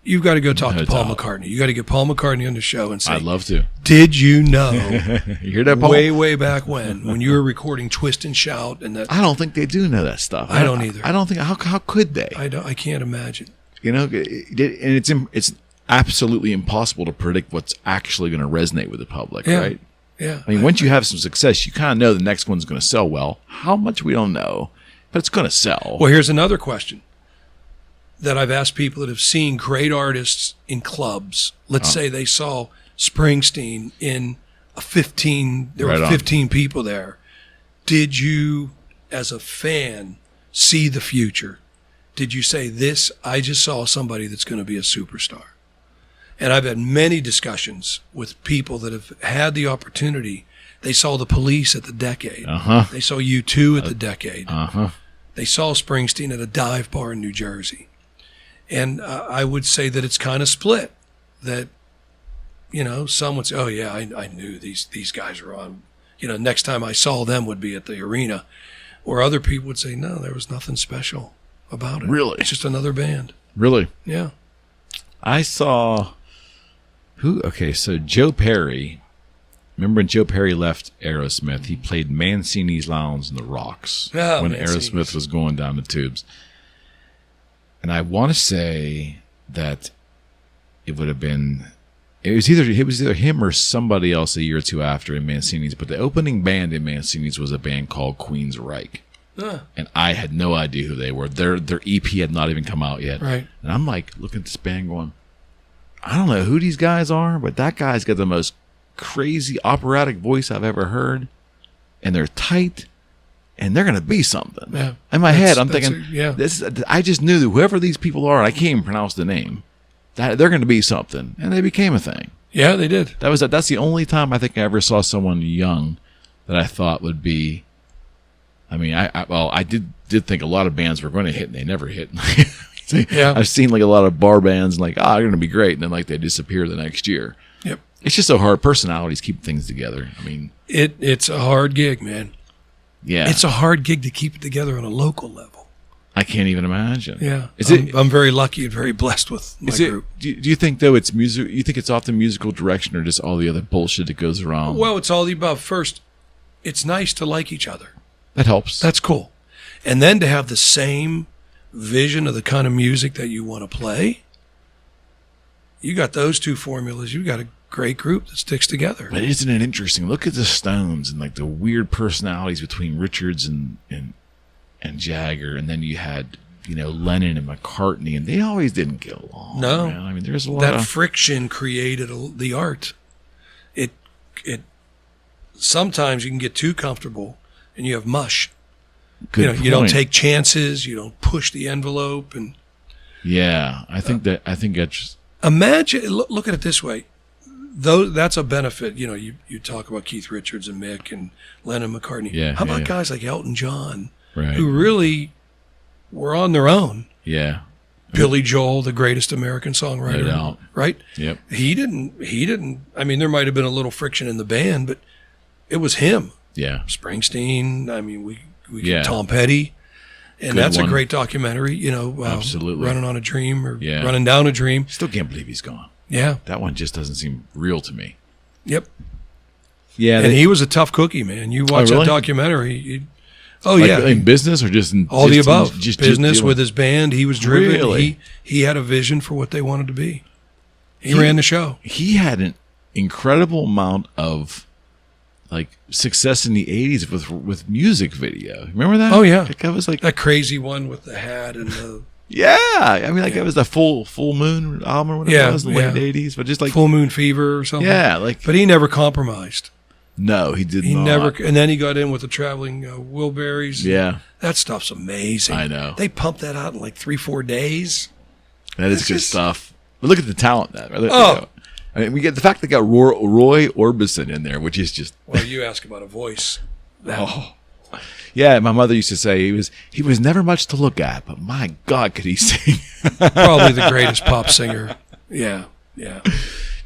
you've got to go talk to Paul McCartney. You got to get Paul McCartney on the show and say, I'd love to. Did you know? You hear that, Paul? Way back when you were recording Twist and Shout and that. I don't think they do know that stuff. I don't either. I don't think. How could they? I can't imagine. And it's absolutely impossible to predict what's actually going to resonate with the public, right? Yeah. I mean, once you have some success, you kind of know the next one's going to sell well. How much we don't know, but it's going to sell. Well, here's another question that I've asked people that have seen great artists in clubs. Let's say they saw Springsteen in there were 15 people there. Did you, as a fan, see the future? Did you say, I just saw somebody that's going to be a superstar? And I've had many discussions with people that have had the opportunity. They saw the Police at the Decade. They saw U2 at the Decade. They saw Springsteen at a dive bar in New Jersey. And I would say that it's kind of split. That, some would say, oh, yeah, I knew these guys were on. Next time I saw them would be at the arena. Or other people would say, no, there was nothing special about it. Really? It's just another band. Really? Yeah. I saw so Joe Perry. Remember when Joe Perry left Aerosmith? He played Mancini's Lounge in the Rocks when Aerosmith was going down the tubes. And I want to say that it was either him or somebody else a year or two after in Mancini's, but the opening band in Mancini's was a band called Queensryche. And I had no idea who they were. Their EP had not even come out yet. Right. And I'm like looking at this band going, I don't know who these guys are, but that guy's got the most crazy operatic voice I've ever heard. And they're tight. And they're going to be something. Yeah. In my head, I'm thinking, this I just knew that whoever these people are, and I can't even pronounce the name, that they're going to be something. And they became a thing. Yeah, they did. That's the only time I think I ever saw someone young that I thought would be I mean, I did think a lot of bands were going to hit, and they never hit. Yeah. I've seen like a lot of bar bands like, they're going to be great, and then like they disappear the next year. Yep. It's just so hard. Personalities keep things together. I mean, it's a hard gig, man. Yeah, it's a hard gig to keep it together on a local level. I can't even imagine. Yeah, I'm very lucky and very blessed with my group. Do you think though it's music? You think it's often musical direction or just all the other bullshit that goes around? Well, it's all the above. First, it's nice to like each other. That helps. That's cool. And then to have the same vision of the kind of music that you want to play, you got those two formulas. You got a great group that sticks together. But isn't it interesting? Look at the Stones and like the weird personalities between Richards and Jagger, and then you had Lennon and McCartney, and they always didn't get along. No, man. I mean, there's a lot that of friction created the art. It sometimes you can get too comfortable and you have mush. Good point. You don't take chances. You don't push the envelope, and I think that's imagine. Look at it this way. Though that's a benefit. You talk about Keith Richards and Mick and Lennon McCartney. Yeah. How about guys like Elton John, right, who really were on their own? Yeah. Billy Joel, the greatest American songwriter, No doubt. right? Yep. He didn't. I mean, there might have been a little friction in the band, but it was him. Yeah. Springsteen. I mean, we Yeah. get Tom Petty, and Good that's one. a great documentary. Absolutely. Running on a Dream or Yeah. Running Down a Dream. Still can't believe he's gone. Yeah. That one just doesn't seem real to me. Yep. Yeah. And he was a tough cookie, man. You watch really? that documentary. In business or just in all the above. Just business with his band. He was driven. Really? He had a vision for what they wanted to be. He ran the show. He had an incredible amount of like success in the 80s with music video. Remember that? Oh yeah. Like, that was like that crazy one with the hat and the yeah. I mean, like it was the full Moon album or whatever it was in the late 80s, but just like Full Moon Fever or something. Yeah, like but he never compromised. No, he did He not. never, and then he got in with the traveling Wilburys. Yeah, that stuff's amazing. I know. They pumped that out in like 3-4 days. That is good stuff. But look at the talent that. Right? Oh. I mean, we get the fact they got Roy Orbison in there, which is just. Well, you ask about a voice. Yeah, my mother used to say he was never much to look at, but my God, could he sing? Probably the greatest pop singer. Yeah.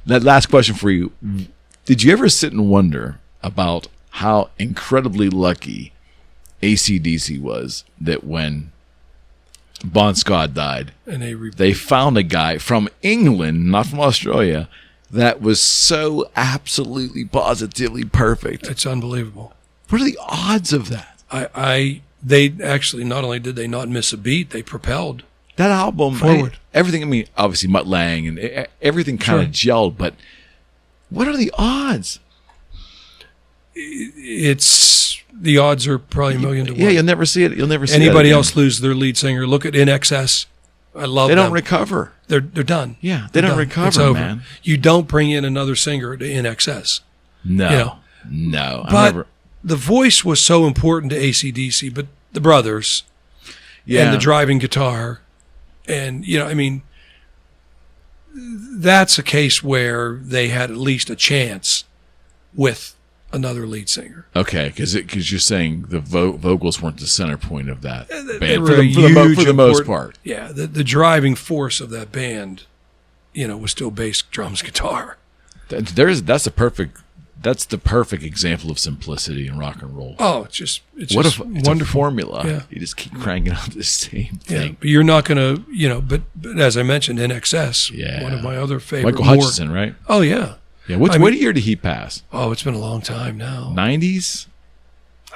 That last question for you: did you ever sit and wonder about how incredibly lucky AC/DC was that when Bon Scott died, and they found a guy from England, not from Australia, that was so absolutely positively perfect? It's unbelievable. What are the odds of that? They actually, not only did they not miss a beat, they propelled that album forward. Everything. I mean, obviously Mutt Lange and everything kind of gelled, but what are the odds? The odds are probably 1,000,000 to 1. Yeah, you'll never see it. You'll never see anybody else lose their lead singer. Look at In Excess. I love them. They them. don't recover. They're done. Yeah, they don't recover, it's over. man. You don't bring in another singer to In Excess. No. But the voice was so important to AC/DC, but the brothers and the driving guitar. And, I mean, that's a case where they had at least a chance with another lead singer. Okay, because you're saying the vocals weren't the center point of that band They were for the most part. Yeah, the driving force of that band, was still bass, drums, guitar. That's the perfect example of simplicity in rock and roll. Oh, it's it's wonderful a formula. Yeah. You just keep cranking out the same thing. Yeah, but you're not going to, but as I mentioned, In Excess, one of my other favorite. Michael Hodgson, right? Oh, yeah. Yeah. What year did he pass? Oh, it's been a long time now. 90s?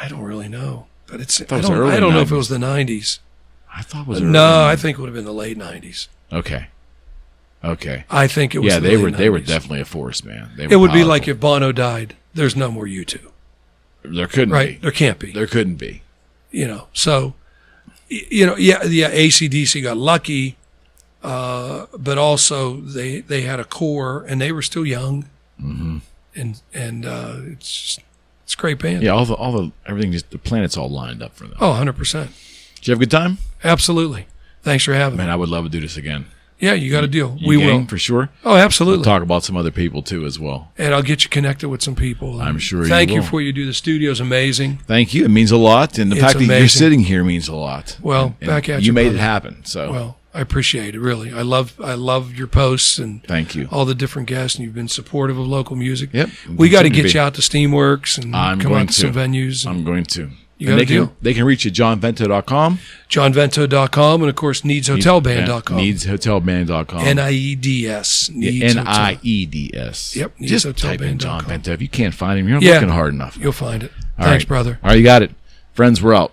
I don't really know, but I don't know if it was the 90s. I thought it was no, I think it would have been the late 90s. Okay. I think it was. Yeah, they were definitely a force, man. It would be like if Bono died. There's no more U2. There couldn't be. There can't be. There couldn't be. So, AC/DC got lucky, but also they had a core and they were still young, and it's a great band. Yeah, all the everything, just the planets all lined up for them. Oh, 100%. Did you have a good time? Absolutely. Thanks for having me. Man, I would love to do this again. Yeah, you got a deal. You We game will. for sure. Oh, absolutely. We'll talk about some other people too as well. And I'll get you connected with some people. I'm sure Thank you you will. for what you do. The studio's amazing. Thank you. It means a lot, and the It's fact that you're amazing. sitting here means a lot. Well, And back at you you, made brother. it happen. So Well, I appreciate it, really. I love your posts and thank you. all the different guests, and you've been supportive of local music. Yep. We got to Continue get be. you out to Steamworks and I'm come going out to some to. venues. I'm going to. You And got a deal? They can reach you at johnvento.com. JohnVento.com and, of course, NeedsHotelBand.com. NeedsHotelBand.com. NIEDS. Needs Hotel. NIEDS. Yep, Just type in needshotelband.com. John Vento. If you can't find him, you're not Yeah. looking hard enough. You'll find it. All Thanks, right. brother. All right, you got it. Friends, we're out.